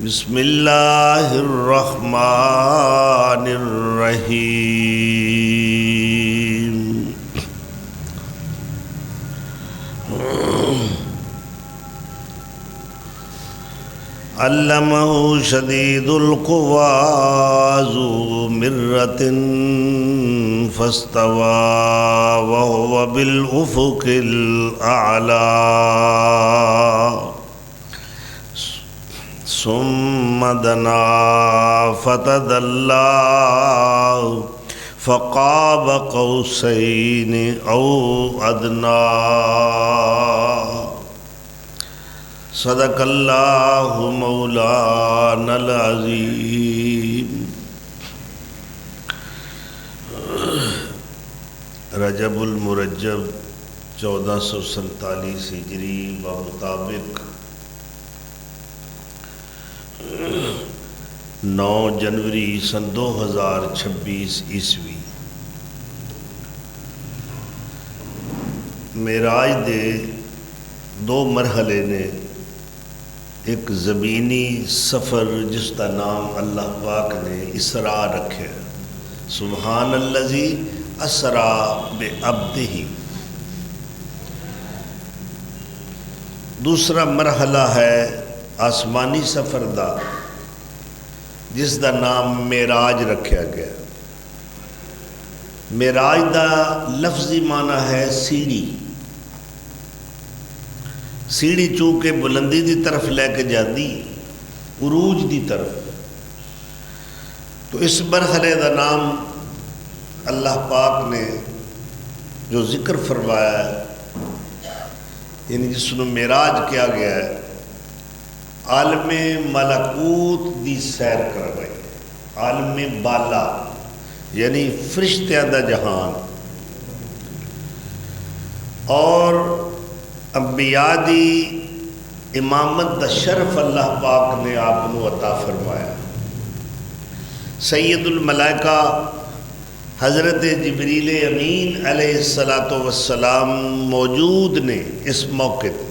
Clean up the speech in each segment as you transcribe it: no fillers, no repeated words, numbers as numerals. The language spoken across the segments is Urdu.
بسم اللہ الرحمن الرحیم علمہ شدید القوى ذو مرۃ فاستوى وهو بالافق الاعلی ثم دنا فتدلى فقاب قوسين او ادنى صدق اللہ مولانا العظیم۔ رجب المرجب 1447 ہجری بمطابق 9 جنوری سن 2026 عیسوی معراج دے 2 مرحلے نے۔ ایک زمینی سفر جس کا نام اللہ پاک نے اسراء رکھے، سبحان الذی اسریٰ بعبدہ۔ دوسرا مرحلہ ہے آسمانی سفر دا جس دا نام معراج رکھا گیا۔ معراج دا لفظی معنی ہے سیڑھی۔ سیڑھی چونکہ بلندی دی طرف لے کے جاتی، عروج دی طرف، تو اس مرحلے دا نام اللہ پاک نے جو ذکر فرمایا ہے، یعنی جس کو معراج کیا گیا ہے، عالم ملکوت دی سیر کروائی، عالم بالا یعنی فرشتیاں دا جہان، اور انبیاء دی امامت دا شرف اللہ پاک نے آپ کو عطا فرمایا۔ سید الملائکہ حضرت جبریل امین علیہ السلام موجود نے اس موقع تے،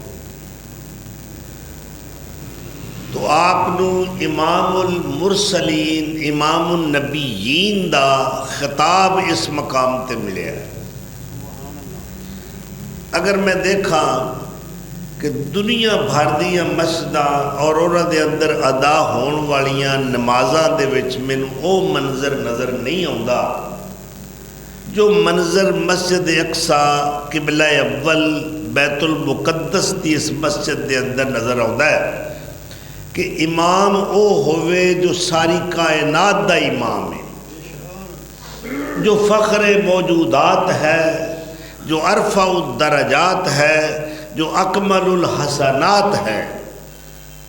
تو آپ نو امام المرسلین امام النبیین دا خطاب اس مقام تے ملیا ہے۔ اگر میں دیکھا کہ دنیا بھر دیا مسجداں اور انہاں دے اندر ادا ہون والیاں نمازاں دے وچ مینوں او منظر نظر نہیں آندا جو منظر مسجد اقصی قبلہ اول بیت المقدس دی اس مسجد دے اندر نظر آندا ہے کہ امام او ہوئے جو ساری کائنات دا امام ہے، جو فخر موجودات ہے، جو ارفع الدرجات ہے، جو اکمل الحسنات ہے،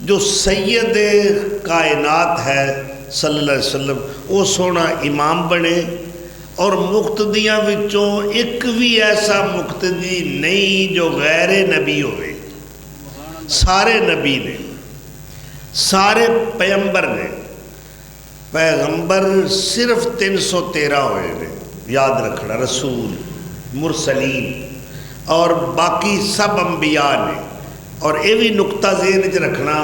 جو سید کائنات ہے صلی اللہ علیہ وسلم، وہ سونا امام بنے۔ اور مقتدیاں وچوں ایک بھی ایسا مقتدی نہیں جو غیر نبی ہوئے، سارے نبی نے، سارے پیغمبر نے۔ پیغمبر صرف 313 ہوئے نے، یاد رکھنا، رسول مرسلین اور باقی سب انبیاء نے۔ اور یہ بھی نقطہ ذہن وچ رکھنا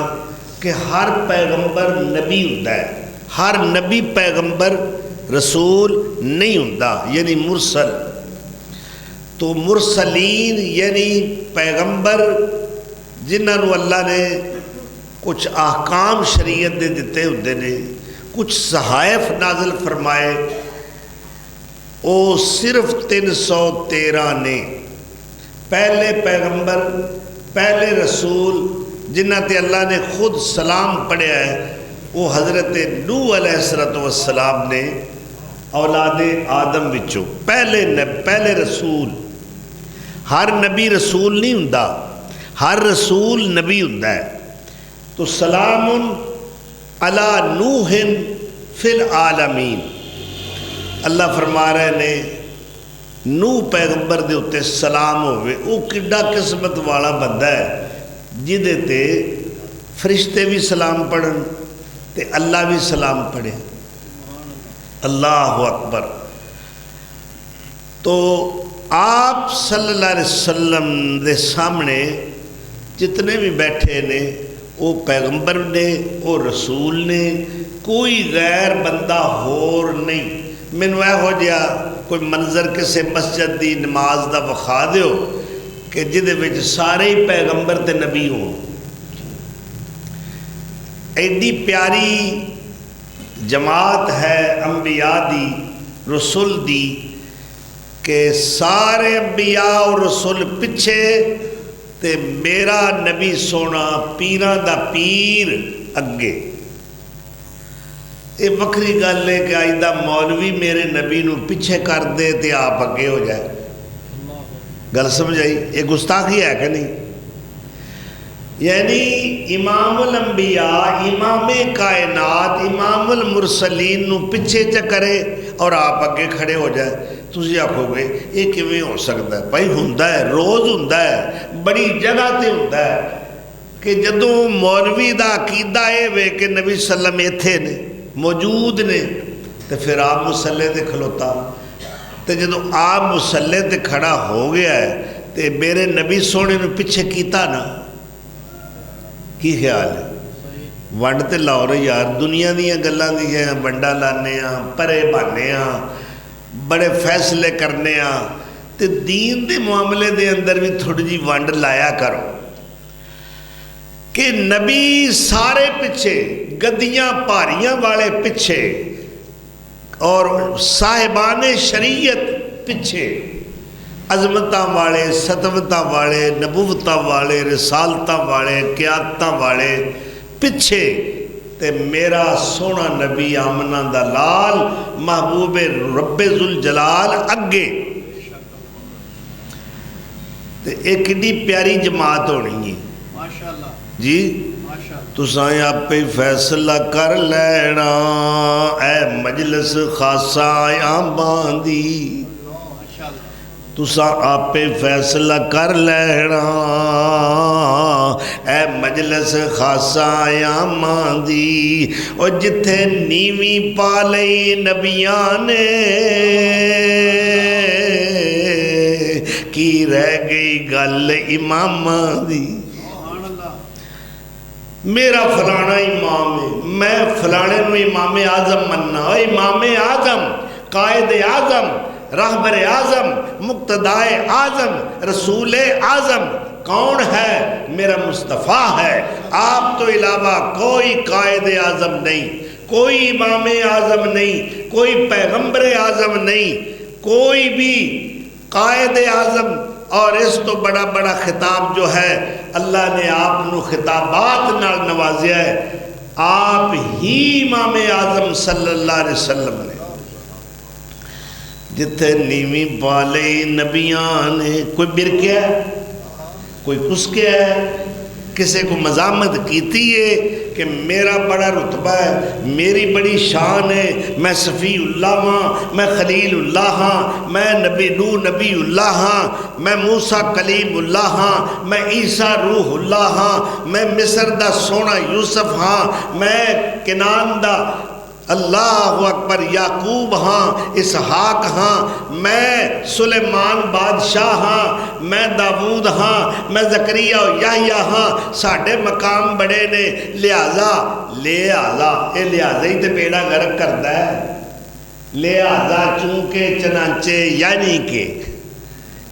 کہ ہر پیغمبر نبی ہوندا ہے، ہر نبی پیغمبر رسول نہیں ہوندا، یعنی مرسل۔ تو مرسلین یعنی پیغمبر جنہاں نو اللہ نے کچھ احکام شریعت دے دیتے ہوندے نے، کچھ صحائف نازل فرمائے، وہ صرف 313 نے۔ پہلے پیغمبر، پہلے رسول جنہ تے اللہ نے خود سلام پڑھیا ہے، وہ حضرت نوح علیہ السلام نے اولاد آدم وچوں پہلے رسول۔ ہر نبی رسول نہیں ہوندا، ہر رسول نبی ہوندا ہے۔ تو سلام علی نوح فی العالمین، اللہ فرما رہے نے نوح پیغمبر دے اتے سلام ہوئے۔ وہ کڈا قسمت والا بندہ ہے جدے تے فرشتے بھی سلام پڑھن تے اللہ بھی سلام پڑھے، اللہ اکبر۔ تو آپ صلی اللہ علیہ وسلم دے سامنے جتنے بھی بیٹھے نے وہ پیغمبر نے، وہ رسول نے، کوئی غیر بندہ ہور نہیں۔ مینوں یہو جہا کوئی منظر کسے مسجد دی نماز دا وکھا دیو کہ جدے وچ سارے ہی پیغمبر تے نبی ہون۔ ایڈی پیاری جماعت ہے انبیاء دی، رسول دی، کہ سارے انبیاء اور رسول پچھے تے میرا نبی سونا پیراں دا پیر اگے۔ یہ وکری گل ہے کہ اج دا مولوی میرے نبی نو پیچھے کر دے تے آپ اگے ہو جائے۔ گل سمجھ آئی؟ یہ گستاخی ہے کہ نہیں؟ یعنی امام الانبیاء، امام کائنات، امام المرسلین نو پیچھے چکرے اور آپ اگے کھڑے ہو جائے۔ تسی آکھو گے یہ کیویں ہو سکتا ہے؟ بھائی ہوندا ہے، روز ہوندا ہے، بڑی جگہ تے ہوندا ہے کہ جدوں مولوی دا عقیدہ اے وے کہ نبی صلی اللہ علیہ وسلم ایتھے نے، موجود نے، تو پھر آپ مسلے تے کھلوتا، تو جدوں آپ مسلے تے کھڑا ہو گیا ہے تو میرے نبی سونے نے پیچھے کیتا نا، کی خیال ہے؟ ونڈ تے لاؤ رہے یار، دنیا دیاں گلاں دی ہیں، ونڈا لانے ہاں، پرے بانے ہاں، بڑے فیصلے کرنے ہاں، تے دین دے معاملے دے اندر بھی تھوڑی جی ونڈ لایا کرو کہ نبی سارے پچھے، گدیاں پاریاں والے پچھے اور صاحبان شریعت پچھے، عظمتاں والے، سطوتاں والے، نبوتاں والے، رسالتاں والے، قیادتاں والے پچھے، تے میرا سونا نبی آمنہ دا لال محبوب رب ذوالجلال اگے۔ تے ایک کڈی پیاری جماعت ہونی ہے جی۔ تساں آپ پہ فیصلہ کر لینا اے مجلس خاصہ آماں دی، تساں آپ پہ فیصلہ کر لینا اے مجلس خاصہ آماں دی، اور جتھے نیویں پا لئی نبیاں نے کی رہ گئی گل اماماں دی۔ میرا فلانا امام ہے، میں فلانے نو امام اعظم مننا، امام اعظم، قائد اعظم، رہبر اعظم، مقتدائے اعظم، رسول اعظم کون ہے؟ میرا مصطفیٰ ہے۔ آپ تو علاوہ کوئی قائد اعظم نہیں، کوئی امام اعظم نہیں، کوئی پیغمبر اعظم نہیں، کوئی بھی قائد اعظم۔ اور اس تو بڑا بڑا خطاب جو ہے اللہ نے آپ نو خطابات نال نوازیا ہے، آپ ہی امام اعظم صلی اللہ علیہ وسلم نے۔ جتھے نیویں پالے نبیاں نے، کوئی برکیا ہے، کوئی کسکیا ہے، کسے کو مزامت کیتی ہے کہ میرا بڑا رتبہ ہے، میری بڑی شان ہے، میں صفی اللہ ہاں، میں خلیل اللہ ہاں، میں نبی اللہ ہاں، میں موسیٰ کلیم اللہ ہاں، میں عیسیٰ روح اللہ ہاں، میں مصر دا سونا یوسف ہاں، میں کنان دا اللہ اکبر یعقوب ہاں، اسحاق ہاں، میں سلیمان بادشاہ ہاں، میں داود ہاں، میں زکریا و یحییٰ ہاں، ساڑھے مقام بڑے نے، لہذا یہ لہذا ہی تے بیڑا غرق کرتا ہے، لہذا چونکہ چنانچہ یعنی کہ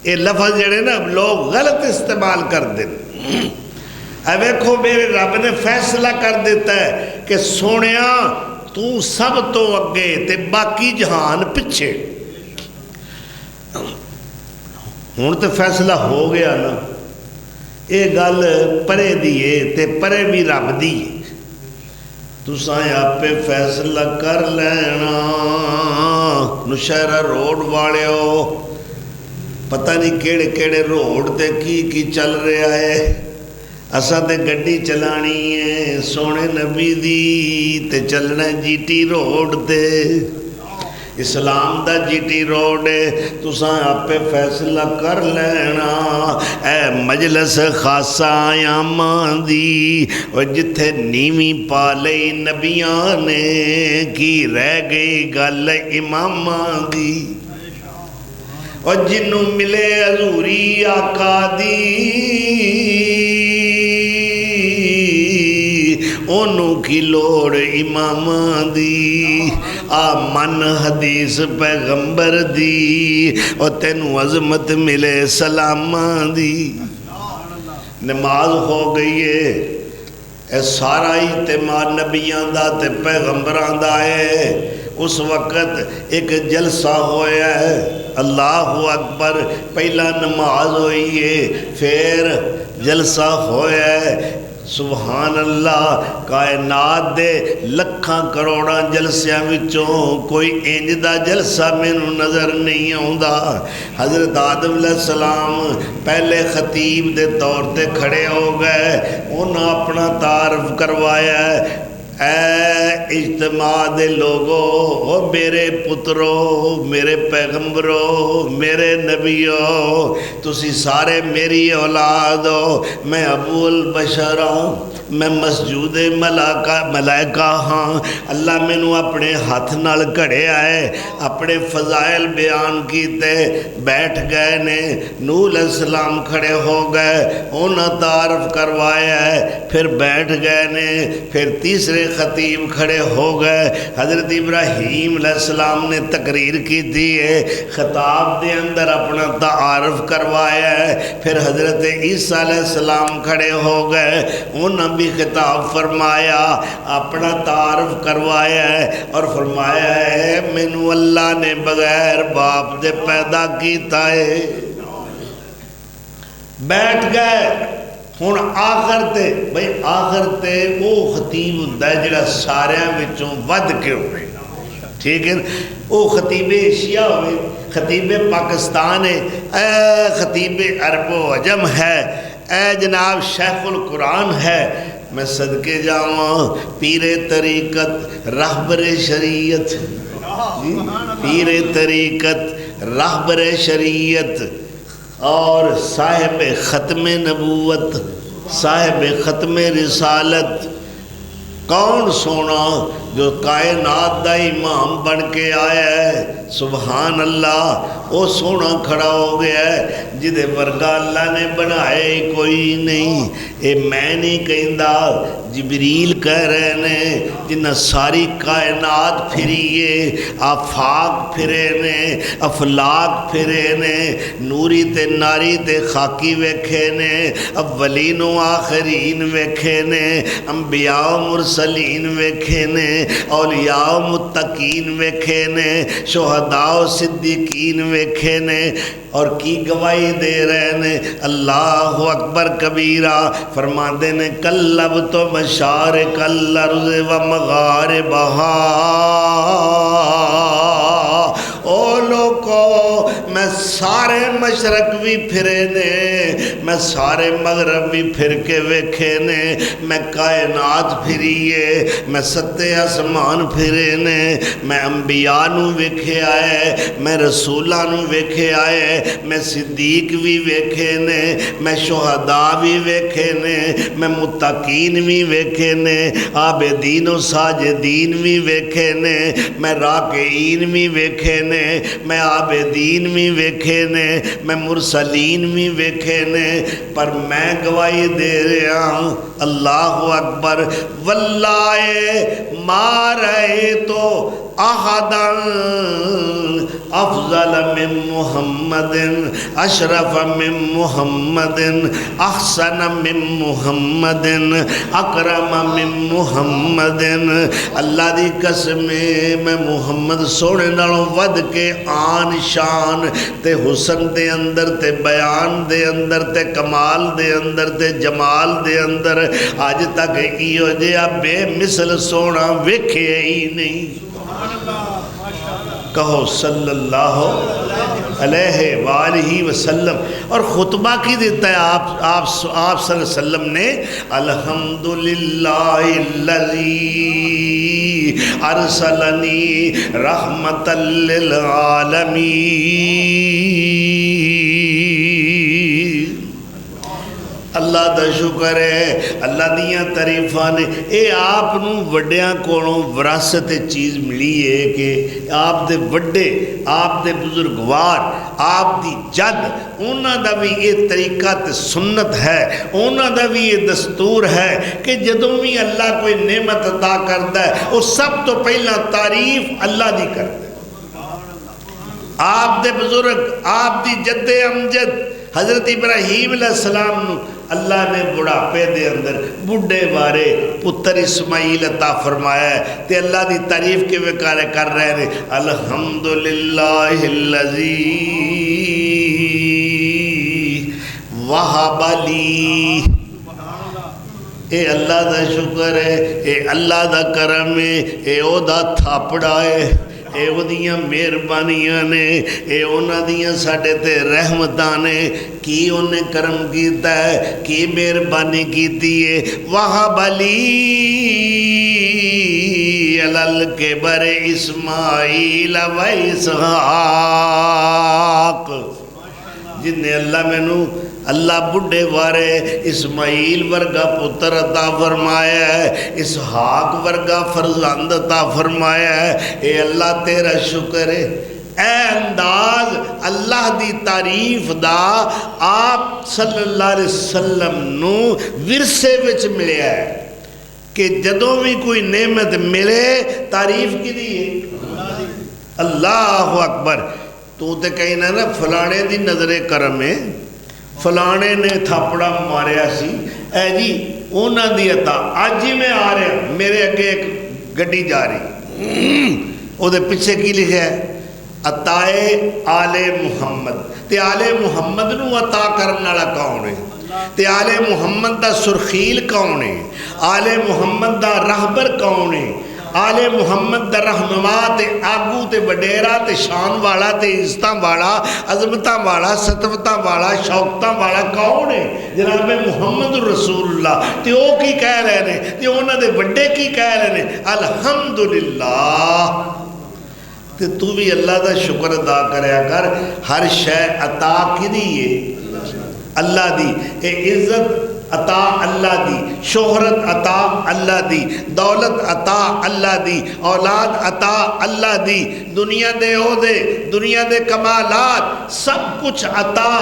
یہ لفظ جڑے نا لوگ غلط استعمال کر دیں۔ اے ویکھو میرے رب نے فیصلہ کر دیتا ہے کہ سونیا تو سب تو اگے تے باقی جہان پچھے۔ ہون تے فیصلہ ہو گیا نا، اے گل پرے دیئے تے پرے بھی رب دیئے، تساں آپ پہ فیصلہ کر لینا۔ نشہرہ روڈ والے ہو، پتہ نہیں کیڑے کیڑے روڈ تے کی چل رہا ہے، اساں تے گڈی چلانی ہے سونے نبی دی، تے چلنا جی ٹی روڈ تے، اسلام دا جی ٹی روڈ ہے، تساں آپ پہ فیصلہ کر لینا اے مجلس خاصہ آماں دی، اور جتھے نیویں پا لئی نبیاں نے کی رہ گئی گل اماماں دی، اور جنوں ملے حضوری آقا دی اونوں کی لوڑ اماماں دی آ من حدیث پیغمبر دی اور تینوں عظمت ملے سلاماں دی نماز ہو گئی ہے اے سارا اجتماع نبیاں دا تے پیغمبراں دا ہے اس وقت ایک جلسہ ہویا ہے اللہ اکبر پہلا نماز ہوئی ہے پھر جلسہ ہویا ہے سبحان اللہ کائنات دے لکھاں کروڑاں جلسیاں وچوں کوئی انج دا جلسہ مینوں نظر نہیں آوندا حضرت آدم علیہ السلام پہلے خطیب دے طور تے کھڑے ہو گئے انہاں اپنا تعارف کروایا ہے اے اجتماع دے لوگو او میرے پترو میرے پیغمبرو میرے نبیو تسی سارے میری اولاد ہو میں ابو البشر ہوں میں مسجود ملائکہ ہاں اللہ میں نو اپنے ہاتھ نال کھڑے آئے اپنے فضائل بیان کیتے بیٹھ گئے نے نوح علیہ السلام کھڑے ہو گئے انہاں تعارف کروایا ہے پھر بیٹھ گئے نے پھر تیسرے خطیب کھڑے ہو گئے حضرت ابراہیم علیہ السلام نے تقریر کی تھی خطاب دے اندر اپنا تعارف کروایا ہے پھر حضرت عیسیٰ علیہ السلام کھڑے ہو گئے انہوں بھی خطاب فرمایا اپنا تعارف کروایا ہے اور فرمایا ہے مینوں اللہ نے بغیر باپ دے پیدا کیتا ہے بیٹھ گئے ہن آخر تے بھئی آخر تے وہ خطیب ہوتا ہے جڑا ساریاں وچوں ود کے ہوئے ٹھیک ہے وہ خطیب ایشیا ہوئے خطیب پاکستان ہے اے خطیب عرب و عجم ہے اے جناب شیخ القرآن ہے میں صدقے جاواں پیر طریقت رہبر شریعت پیر طریقت رہبر شریعت اور صاحب ختم نبوت صاحب ختم رسالت کون سونا جو کائنات دا امام بن کے آیا ہے سبحان اللہ وہ سونا کھڑا ہو گیا ہے جدے ورگا اللہ نے بنائے کوئی نہیں اے میں نہیں کہندا جبریل کہہ رہے نے جنہ ساری کائنات پھریے آفاق پھرے نے افلاق پھرے نے نوری تے ناری تے خاکی ویکھے نے اولین و آخرین ویکھے نے انبیاء و مرسلین ویکھے نے اولیاء و متقین ویکھے نے شہداء و صدیقین ویکھے نے اور کی گواہی دے رہے نے اللہ اکبر کبیرہ فرماندے نے کلب تو مشارق الارض و مغاربہا او لوگو میں سارے مشرق بھی پھرے نے میں سارے مغرب بھی پھر کے ویکھے نے میں کائنات پھریے میں ستے آسمان پھرے نے میں انبیاء نو ویکھے آئے میں رسولاں نو ویکھے آئے میں صدیق بھی ویکھے نے میں شہداء بھی ویکھے نے میں متقین بھی ویکھے نے عابدین و ساجدین بھی ویکھے نے میں راکعین بھی ویکھے نے میں عابدین بھی ویکھے نے میں مرسلین بھی ویکھے نے پر میں گواہی دے رہا ہوں اللہ اکبر واللہ ما رأیتو احدا افضل من محمد اشرف من محمد احسن من محمد اکرم من محمد اللہ دی قسم میں محمد سونے نالوں ود کے آن شان تے حسن دے اندر تے بیان دے اندر تے کمال دے اندر تے جمال دے اندر آج تک ایو جیا بے مثل سونا ویکھے ہی نہیں کہو صلی اللہ علیہ وآلہ وسلم اور خطبہ کی دیتا ہے آپ صلی اللہ علیہ وسلم نے الحمدللہ الذی ارسلنی رحمتا للعالمین اللہ دا شکر ہے، اللہ دیاں تعریفاں نے۔ اے آپ نوں وڈیاں کولوں وراثت چیز ملی ہے کہ آپ دے وڈے، آپ دے بزرگوار، آپ دی جد، انہاں دا بھی یہ طریقہ تے سنت ہے، انہاں دا بھی یہ دستور ہے کہ جدوں بھی اللہ کوئی نعمت عطا کرتا ہے وہ سب تو پہلا تعریف اللہ دی کرتا ہے۔ آپ دے بزرگ، آپ دی جد امجد حضرت ابراہیم علیہ السلام نو اللہ نے بڑھاپے دے اندر بڑھے بارے پتر اسماعیل عطا فرمایا ہے، تے اللہ دی تعریف کے وکارے کر رہے ہیں، الحمدللہ الذی وہب لی۔ اے اللہ دا شکر ہے، اے اللہ دا کرم ہے، اے او دا تھاپڑا ہے، اے او دیاں مہربانیاں نے، اے اونا دیاں ساڑھے تے رحمتاں نے۔ کی انہیں کرم کیتا ہے، کی مہربانی کیتی ہے؟ وَهَبَ لِي عَلَى الْكِبَرِ اسماعیل و اسحاق، جنہیں اللہ میں نو اللہ بڑھے وارے اسماعیل ورگا پتر عطا فرمایا ہے، اسحاق ورگا فرزند عطا فرمایا ہے۔ اے اللہ تیرا شکر ہے۔ اے انداز اللہ دی تعریف دا آپ صلی اللہ علیہ وسلم نو ورثے وچ ملیا ہے کہ جدوں بھی کوئی نعمت ملے تعریف کی دی اللہ اکبر۔ تو تے کہنا نا فلانے دی نظر کرم ہے، فلانے نے تھاپڑا ماریا سی، اے جی اونا دی عطا۔ آج ہی میں آ رہا میرے اگے ایک گڈی جا رہی، او دے پیچھے کی لکھا ہے؟ عطائے آل محمد۔ تے آل محمد نو عطا کرنے والا کون ہے؟ تے آل محمد دا سرخیل کون ہے؟ آل محمد دا رہبر کون ہے؟ آل محمد دا رہنما تے آگو تے وڈیرا تے شان والا تے عزتاں والا، عظمتاں والا، ستوتاں والا، شوقتاں والا کون ہے؟ جناب محمد رسول اللہ۔ تے او کی کہہ رہے ہیں، تے انہاں دے وڈے کی کہہ رہے ہیں؟ الحمدللہ۔ تے تو بھی اللہ دا شکر ادا کریا کر، ہر شے عطا کی دیئے اللہ دی، اے عزت عطا اللہ دی، شہرت عطا اللہ دی، دولت عطا اللہ دی، اولاد عطا اللہ دی، دنیا دے عہدے، دنیا دے کمالات، سب کچھ عطا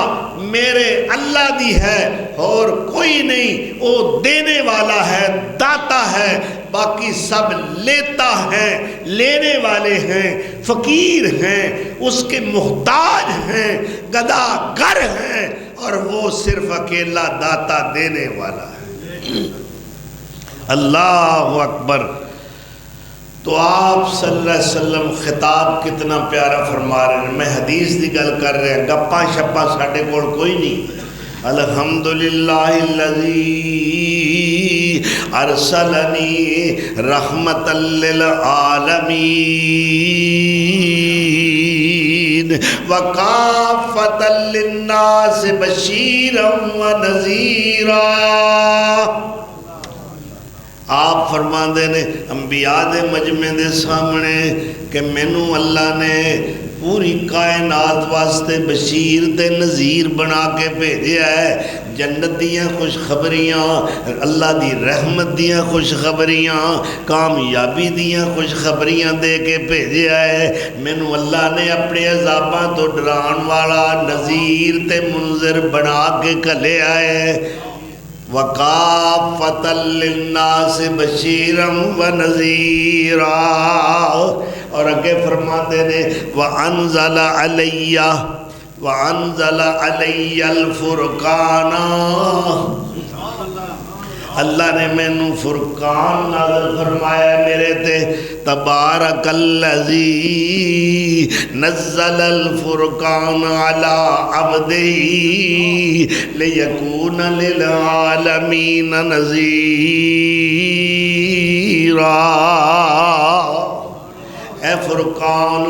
میرے اللہ دی ہے، اور کوئی نہیں۔ وہ دینے والا ہے، داتا ہے، باقی سب لیتا ہے، لینے والے ہیں، فقیر ہیں، اس کے محتاج ہیں، گداگر ہیں، اور وہ صرف اکیلا داتا دینے والا ہے۔ اللہ اکبر۔ تو آپ صلی اللہ علیہ وسلم خطاب کتنا پیارا فرما رہے ہیں۔ میں حدیث دی گل کر رہے ہیں، گپاں شپاں ساڑھے کول کوئی نہیں۔ الحمدللہ الذی ارسلنی رحمتا للعالمین وکافتا للناس بشیرا ونذیرا۔ آپ فرماندے نے انبیاء دے مجمع دے سامنے کہ مینوں اللہ نے پوری کائنات واسطے بشیر تے نذیر بنا کے بھیجیا ہے۔ جنت دیاں خوشخبریاں، اللہ دی رحمت دیاں خوشخبریاں، کامیابی دیاں خوشخبریاں دے کے بھیجیا ہے۔ مینوں اللہ نے اپنے عذاباں تو ڈران والا نذیر تے منذر بنا کے گھلیا ہے۔ وَقَافَةً لِلنَّاسِ بَشِيرًا وَنَذِيرًا۔ اور آگے فرماتے ہیں وَأَنزَلَ عَلَيَّ الْفُرْقَانَ۔ اللہ نے میں نو فرقان نازل فرمایا میرے تے۔ تبارک الذی نزل الفرقان علی عبدہ لیکون للعالمین نذیرا۔ اے فرقان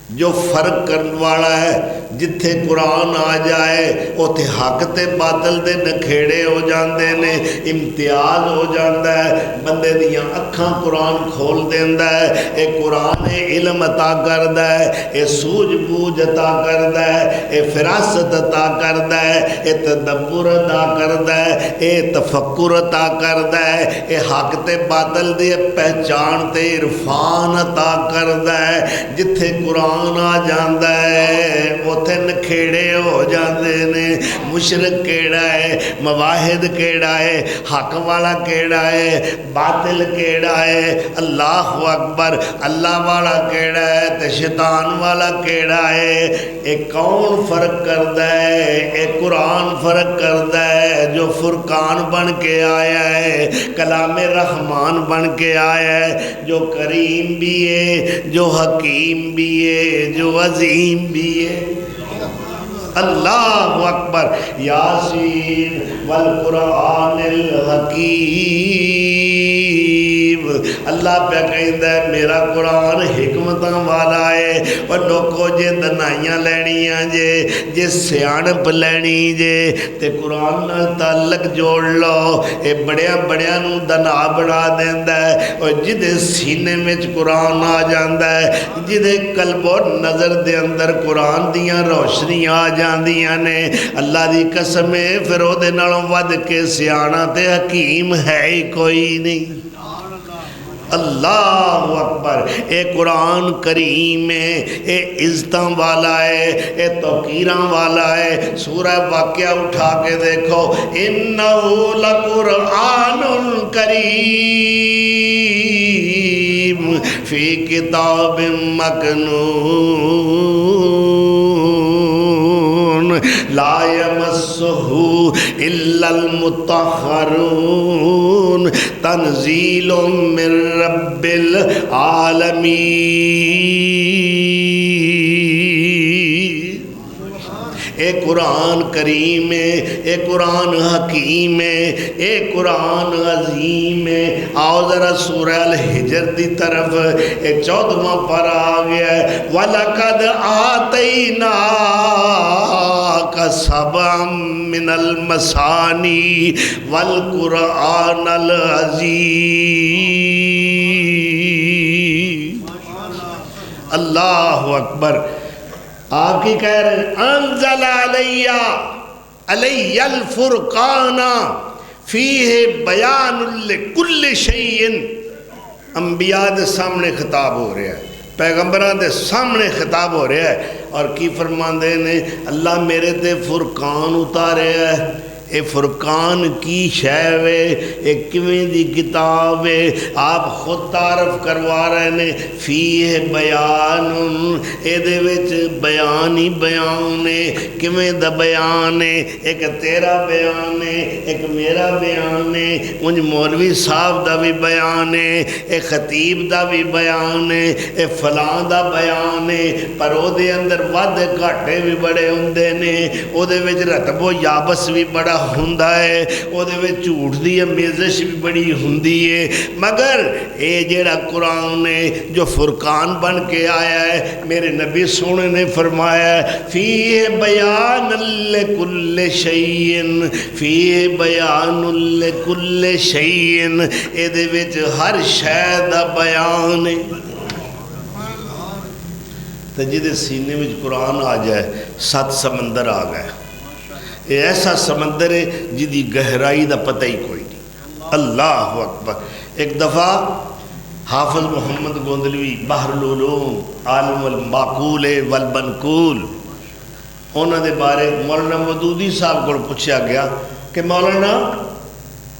جو فرق کرنے والا ہے جتھے قرآن آ جائے اوتھے حق تے باطل دے نکھیڑے ہو جاندے نے، امتیاز ہو جاندہ ہے، بندے دیاں اکھاں قرآن کھول دیندہ ہے، اے قرآن علم عطا کردہ ہے، اے سوجھ بوجھ عطا کردہ ہے، اے فراست عطا کردہ ہے، اے تدبر عطا کردہ ہے، اے تفکر عطا کردہ ہے، اے حق تے باطل دے پہچان تے عرفان عطا کردہ ہے۔ جتھے قرآن آ جاندہ ہے اوتھے نکھیڑے ہو جاندے نے، مشرک کیڑا ہے، مواحد کیڑا ہے، حق والا کیڑا ہے، باطل کیڑا ہے، اللہ اکبر، اللہ والا کیڑا ہے تے شیطان والا کیڑا ہے۔ اے کون فرق کردہ ہے؟ اے قرآن فرق کردہ ہے جو فرقان بن کے آیا ہے، کلام رحمان بن کے آیا ہے، جو کریم بھی ہے، جو حکیم بھی ہے، جو عظیم بھی ہے۔ اللہ اکبر، یاسین والقرآن الحکیم۔ اللہ پہ کہندہ ہے میرا قرآن حکمتاں والا ہے، اور لوگوں جے دنائیاں لینیاں جے سیانپ لینی جے تے قرآن نال تعلق جوڑ لو، اے بڑیاں بڑیاں نو دنا بڑھا دیندہ ہے، اور جدے سینے میں قرآن آ جاندہ ہے، جدے قلب و نظر دے اندر قرآن دیاں روشنی آ جاندیاں نے، اللہ دی قسم ہے پھر او دے نالوں ود کے سیانا تے حکیم ہے ہی کوئی نہیں۔ اللہ اکبر، اے قرآن کریم ہے، اے عزتاں والا ہے، اے توقیراں والا ہے۔ سورہ واقعہ اٹھا کے دیکھو، انہو لقرآن کریم فی کتاب مکنون لا یمسہ الا المطہرون تنزیل من رب العالمین۔ اے قرآن کریم ہے، اے قرآن حکیم ہے، اے قرآن عظیم ہے۔ آؤ ذرا سورہ الحجر دی طرف، اے 14واں پارہ آ گیا ہے، وَلَقَدْ آتَيْنَاكَ سَبْعًا مِّنَ الْمَثَانِي وَالْقُرْآنَ الْعَظِيمِ۔ اللہ اکبر، آپ کی کہہ رہے ہیں انزل علی الفرقان فیہ بیان لکل شیء۔ انبیاء دے سامنے خطاب ہو رہا ہے، پیغمبران دے سامنے خطاب ہو رہا ہے، اور کی فرماندے نے اللہ میرے تے فرقان اتارے ہے۔ اے فرقان کی شے وے، اے کیویں دی کتاب ہے، آپ خود تعارف کروا رہے نے، فیہ بیان، اے دے وچ بیان ہی بیان ہے۔ کیویں دا بیان ہے؟ ایک تیرا بیان ہے، ایک میرا بیان ہے، انج مولوی صاحب دا بھی بیان ہے، ایک خطیب دا بھی بیان ہے، ایک فلاں دا بیان ہے، پر او دے اندر ود گھاٹے بھی بڑے ہوندے نے، او دے وچ رتب و یابس بھی بڑا ہوندہ ہے، او دے وچ جھوٹ دی امیزش بھی بڑی ہوندی ہے۔ مگر اے جیڑا قرآن ہے جو فرقان بن کے آیا ہے، میرے نبی سونے نے فرمایا ہے فیہ بیان لکل شیء، فیہ بیان لکل شیء، اے دے وچ ہر شے دا بیان ہے۔ تو جدے سینے میں قرآن آ جائے 7 سمندر آ گئے۔ یہ ایسا سمندر ہے جدی گہرائی دا پتہ ہی کوئی نہیں۔ اللہ اکبر۔ ایک دفعہ حافظ محمد گوندلوی بحر العلوم عالم المعقول والمنقول، انہوں نے بارے مولانا مودودی صاحب کو پوچھا گیا کہ مولانا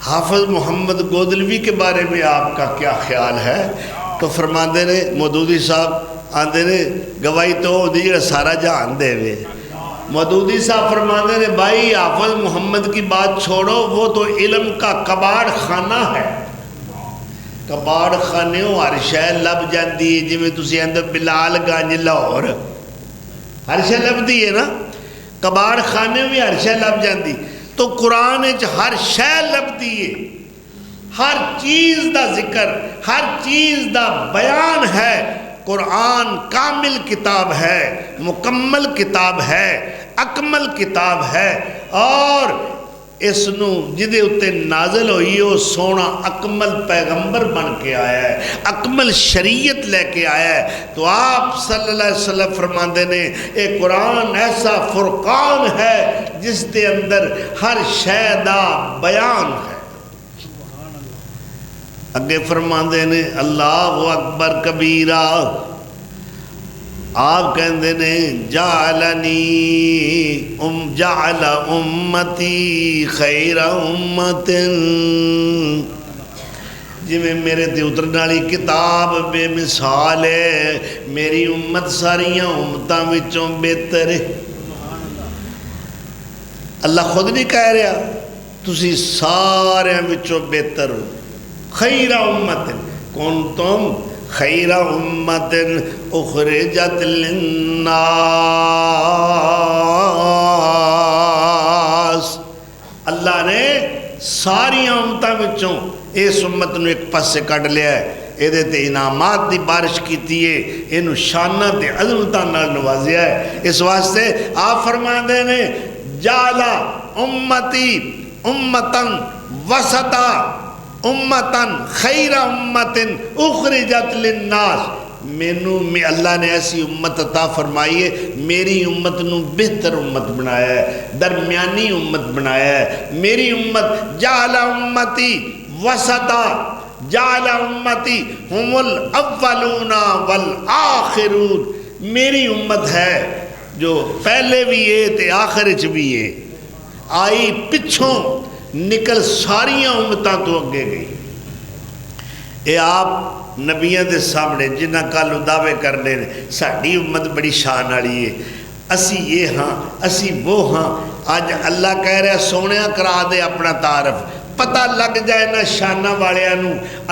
حافظ محمد گوندلوی کے بارے میں آپ کا کیا خیال ہے؟ تو فرماندے نے مودودی صاحب آندے نے گواہی تو دیجئے سارا جہان دے وے۔ مودودی صاحب فرماندے نے بھائی حافظ محمد کی بات چھوڑو، وہ تو علم کا کباڑ خانہ ہے۔ کباڑ خانے ہو ہر شے لب جاندی ہے، جی میں تسی اندر بلال گنج لاہور ہر شے لب دی ہے نا، کباڑ خانے میں ہر شے لب جاندی، تو قرآن وچ ہر شے لب دی ہے، ہر چیز دا ذکر، ہر چیز دا بیان ہے۔ قرآن کامل کتاب ہے، مکمل کتاب ہے، اکمل کتاب ہے، اور اس نو جدے اتے نازل ہوئی وہ سونا اکمل پیغمبر بن کے آیا ہے، اکمل شریعت لے کے آیا ہے۔ تو آپ صلی اللہ علیہ وسلم فرماندے نے اے قرآن ایسا فرقان ہے جس دے اندر ہر شے دا بیان ہے۔ اگے فرماندے نے اللہ اکبر کبیرہ، آپ کہندے نے جعلنی جعل امتی خیر امت، جی میں میرے تے اترنے والی کتاب بے مثال ہے، میری امت ساریاں امتاں وچوں بہتر ہے۔ اللہ خود نہیں کہہ رہا تسی سارے وچوں بہتر ہو۔ خیر امت کنتم خیر امت اخرجت للناس، اللہ نے ساری امتاں وچوں اس امت نو ایک پاسے کڈ لیا ہے، ایدے تے انعامات دی بارش کیتی ہے، اینو شانہ تے عظمتاں نال نوازیا ہے۔ اس واسطے آپ فرماندے نے جعلا امتی امتن وسطا امتن خیر امتن اخرجت للناس، میں اللہ نے ایسی امت عطا فرمائی ہے، میری امت نو بہتر امت بنایا ہے، درمیانی امت بنایا ہے۔ میری امت جعل امتی وسطا، جعل امتی ہم الاولون والآخرون، میری امت ہے جو پہلے بھی ہے تے آخر چ بھی ہے، آئی پچھوں نکل ساریاں امتاں تو اگے گئی۔ اے آپ نبیوں دے سامنے جنہ کالو دعوے کرنے ساڑی امت بڑی شان والی ہے، اسی یہ ہاں اسی وہ ہاں، آج اللہ کہہ رہا سونیا کرا دے اپنا تعارف، پتہ لگ جائے نہ شانہ والیاں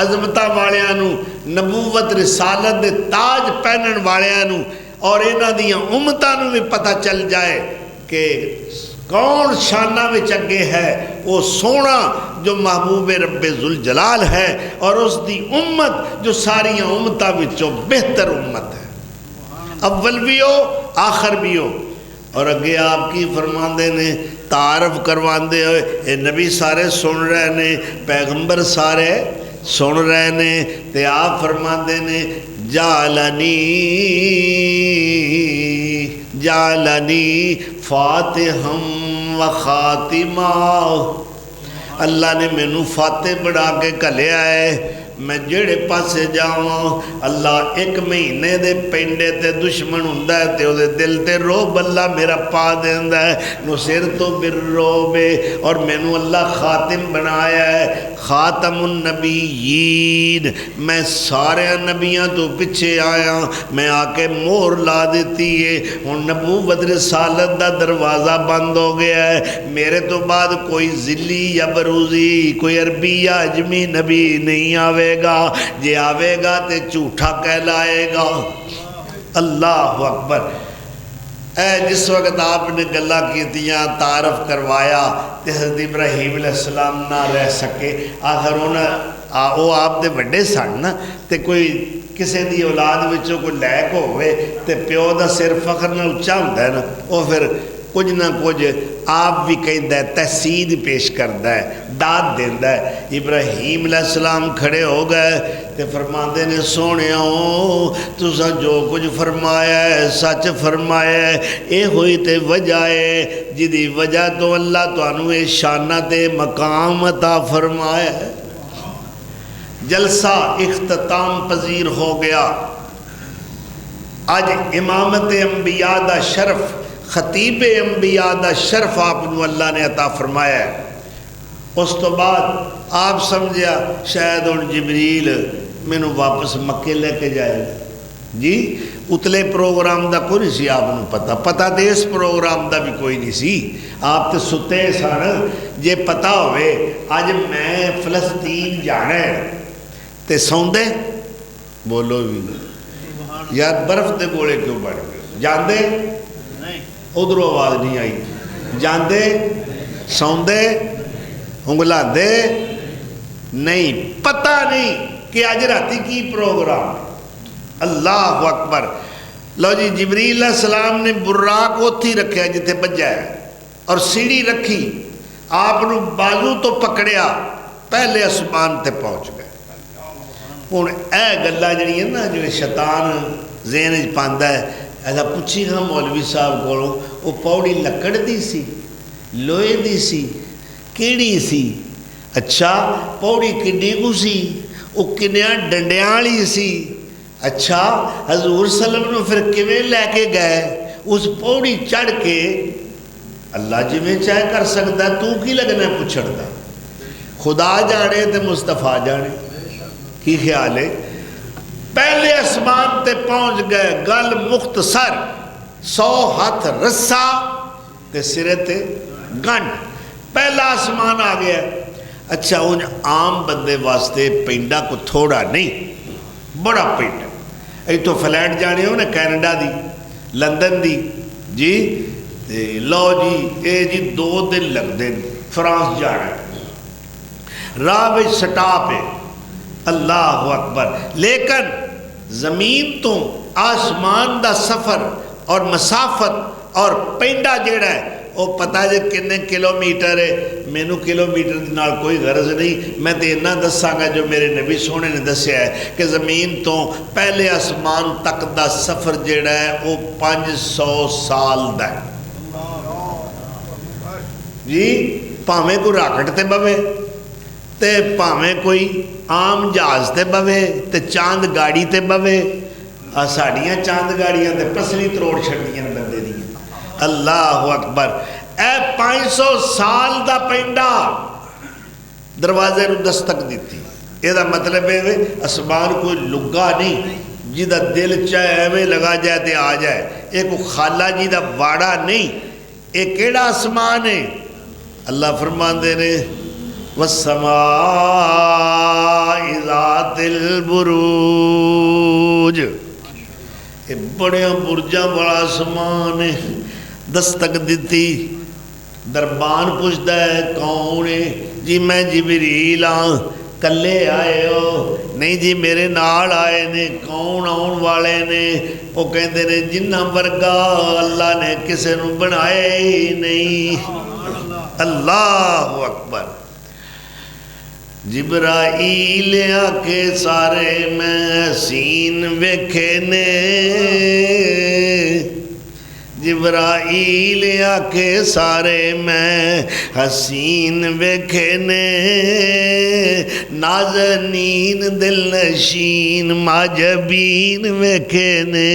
عظمتہ والیاں نبوت رسالت دے تاج پہنن والیاں اور انہاں دیاں امتاں بھی پتہ چل جائے کہ کون شانہ وچ اگے ہے، وہ سونا جو محبوب رب ذوالجلال ہے، اور اس دی امت جو ساریاں امتاں وچوں بہتر امت ہے، اول بھی ہو آخر بھی ہو۔ اور اگے آپ کی فرماندے نے تعارف کرواندے ہوئے اے نبی سارے سن رہے نے، پیغمبر سارے سن رہے نے، تے آپ فرماندے نے جعلنی فاتحم و خاتمہ، اللہ نے مینوں فاتح بڑھا کے کھلیا ہے، میں جڑے پاسے جاواں اللہ ایک مہینے دے پینڈے تے دشمن ہوندا ہے تے او دے دل تے روب اللہ میرا پا دیندا ہے، نصر تو بالروب، اور مینوں اللہ خاتم بنایا ہے، خاتم النبیین، میں سارے نبیاں تو پیچھے آیا، میں آ کے مہر لا دیتی ہے، ہن نبوت رسالت دا دروازہ بند ہو گیا ہے، میرے تو بعد کوئی ذلی یا بروزی، کوئی عربی یا عجمی نبی نہیں آوے گا، جے آوے گا تے جھوٹا کہلائے گا۔ اللہ اکبر۔ اے جس وقت آپ نے گلہ کی دیاں تعارف کروایا تے حضرت ابراہیم علیہ السلام نہ رہ سکے، آخر وہ آپ دے بڑے سن نا، تے کوئی کسی دی اولاد وچوں کوئی لائق ہوئے تے پیو دا سر فخر نہ اچھا ہوتا ہے نا، وہ پھر کچھ نہ کچھ آپ بھی کہندہ ہے، تحسید پیش کردہ ہے، داد دیندہ ہے۔ ابراہیم علیہ السلام کھڑے ہو گئے تے فرماندے نے سونیاں تساں جو کچھ فرمایا ہے سچ فرمایا ہے، اے ہوئی تے وجہ ہے جدی وجہ تو اللہ تو انہوں اے شانہ تے مقام عطا فرمایا ہے۔ جلسہ اختتام پذیر ہو گیا، آج امامت انبیاء دا شرف، خطیب انبیاء دا شرف آپ نو اللہ نے عطا فرمایا ہے۔ اس تو بعد آپ سمجھیا شاید ان جبریل میں نو واپس مکے لے کے جائے، جی اتلے پروگرام دا کوئی نہیں سی آپ نو پتہ تے اس پروگرام دا بھی کوئی نہیں سی، آپ تے ستے سن، جے پتہ ہوئے آج میں فلسطین جانا ہے تے سوندے بولو بھی یار برف دے گولے کیوں بڑھ گئے، جاندے ادھر آواز نہیں آئی، جاندے سوندے انگلاندے نہیں، پتہ نہیں کہ آج راتی کی پروگرام، اللہ اکبر. لو جی جبریل علیہ السلام نے براق اتھی رکھیا جتھے بجا ہے اور سیڑھی رکھی, آپ نو بازو تو پکڑیا, پہلے آسمان تے پہنچ گئے. ہوں اے گلاں جڑیاں نا جو شیطان ذہن وچ پاندا ہے, ایسا پوچھی ہاں مولوی صاحب کولوں وہ پوڑی لکڑ دی سی, لوہے دی سی, کیڑی سی؟ اچھا پوڑی کڈی کو سی, وہ کنیاں ڈنڈیاں والی سی. اچھا حضور صلی اللہ علیہ وسلم پھر کیویں لے کے گئے اس پوڑی چڑھ کے؟ اللہ جویں چاہے کر سکتا ہے, تو کی لگنا ہے پوچھڑ دا؟ خدا جانے تے مصطفیٰ جانے. کی خیال ہے؟ پہلے آسمان تے پہنچ گئے, گل مختصر, 100 ہاتھ رسا تے سرے تے گنڈ, پہلا آسمان آ گیا. اچھا ان عام بندے واسطے پینڈا کو تھوڑا نہیں, بڑا پینڈ. ای تو فلیٹ جانے ہو نا کینیڈا دی, لندن دی, جی لو جی اے جی 2 دن لگ دیں فرانس جانا, راہ وچ سٹاپ ہے. اللہ اکبر. لیکن زمین تو آسمان دا سفر اور مسافت اور پینڈا جیڑا ہے وہ پتہ جے کنے کلومیٹر ہے. مینو کلومیٹر نال کوئی غرض نہیں, میں تے اتنا دساں گا جو میرے نبی سونے نے دسیا ہے کہ زمین تو پہلے آسمان تک دا سفر جیڑا ہے وہ 500 سال دا ہے. جی پاویں کوئی راکٹ تے بوے تے پاویں کوئی عام جہاز تے بوے تے چاند گاڑی تے بوے. ساڑیاں چاند گاڑیاں تے پسلی تروڑ چھڑیاں بندے دی. اللہ اکبر. اے 500 سال دا پینڈا دروازے نو دستک دیتی. یہ دا مطلب ہے آسمان کوئی لگا نہیں جیدہ دل چاہے ایویں لگا جائے تے آ جائے. ایک خالہ جی دا واڑا نہیں. ایک کیڑا آسمان ہے؟ اللہ فرمان دے نے وَالسَّمَاءِ ذَاتِ الْبُرُوجِ. یہ بڑے برجاں بڑا آسمان ہے. دستک دیتی, دربان پوچھتا ہے کون ہے؟ جی میں جبریل ہاں. کلے آئے ہو؟ نہیں جی میرے نال آئے نے. کون آن والے نے؟ وہ کہندے نے جنہ ورگا اللہ نے کسے نو بنائے ہی نہیں. اللہ اکبر. جبرائیل آکے سارے میں حسین ویکھے نے, جبرائیل آکے سارے میں حسین ویکھے نے, نازنین دل نشین ماجبین ویکھے نے,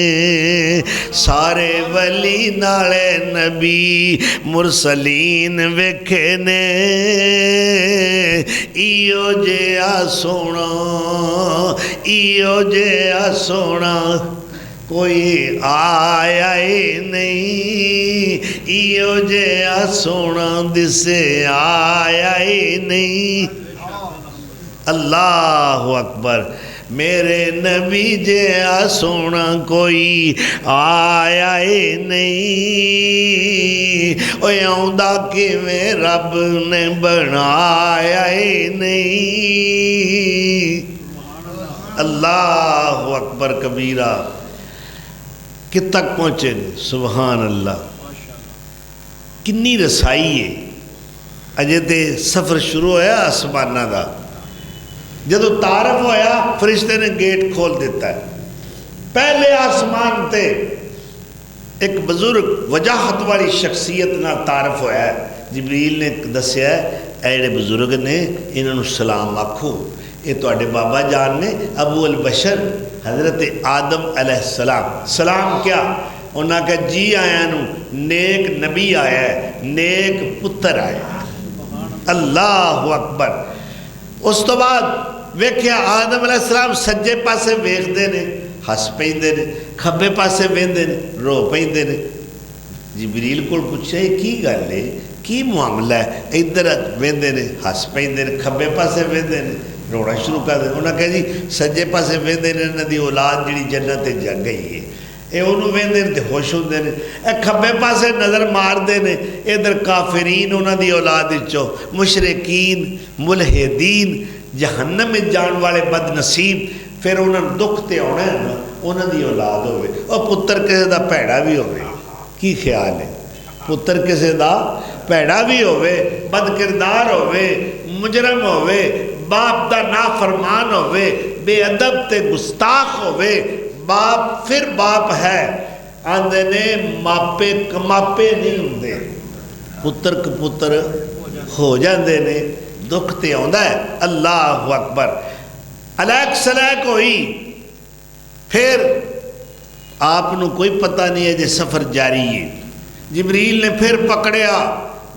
سارے ولی نالے نبی مرسلین ویکھے نے. ایو جے آ سونا, ایو جے آ سونا کوئی آیا ہی نہیں. ایو جے آ سونا دسے آیا ہی نہیں. اللہ اکبر. میرے نبی جے آ سونا کوئی آیا ہی نہیں. اوے آؤندا کیویں رب نے بنایا ہی نہیں. اللہ اکبر کبیرہ. کت تک پہنچے؟ سبحان اللہ. کنی رسائی ہے. اجے تے سفر شروع ہویا آسمانہ دا. جدو تعارف ہویا فرشتے نے گیٹ کھول دیتا ہے. پہلے آسمان تے ایک بزرگ وجاہت والی شخصیت نہ تعارف ہویا ہے. جبریل نے دسیا ہے ایڑے بزرگ نے, انہوں نے سلام آکھو. یہ تو اڈے بابا جان نے ابو البشر حضرت آدم علیہ السلام. سلام کیا؟ انہوں نے کہا جی آیا نو نیک نبی آیا ہے, نیک پتر آیا ہے. اللہ اکبر. اس تو بعد ویکھیا آدم علیہ السلام سجے پاسے ویکھدے نے ہس پیندے نے, کھبے پاسے ویندے نے رو پیندے نے. جبریل کو پوچھا کی گل ہے, کی معاملہ ہے؟ ادھر ویندے نے ہس پیندے نے, کھبے پاسے ویندے نے رونا شروع کر دے. انہوں نے کہا جی سجے پاسے ویندے نے انہاں دی اولاد جڑی جنت تے جا گئی ہے, اے انہوں ویندے نے تے خوش ہوندے نے. اے کھبے پاسے نظر ماردے نے, ادھر کافرین انہاں دی اولاد وچوں, مشرکین ملحدین جہنم میں جان والے بد نصیب. پھر انہوں نے دکھ تے ہونا ہے نا, انہاں دی اولاد ہوئے، اور پتر کسے دا بھیڑا بھی ہوئے، کی خیال ہے؟ پتر کسے دا بھیڑا بھی ہوئے، بد کردار ہوئے، مجرم ہوئے، باپ دا نافرمان ہوئے، بے ادب تے گستاخ ہوئے، باپ پھر باپ ہے، آندے نے ماپے کماپے نہیں ہوندے، پتر کپتر ہو جاندے نے، دکھ تے آندا ہے۔ اللہ اکبر۔ الیک سلیک ہوئی، پھر آپ نو کوئی پتہ نہیں ہے جے سفر جاری ہے، جبریل نے پھر پکڑیا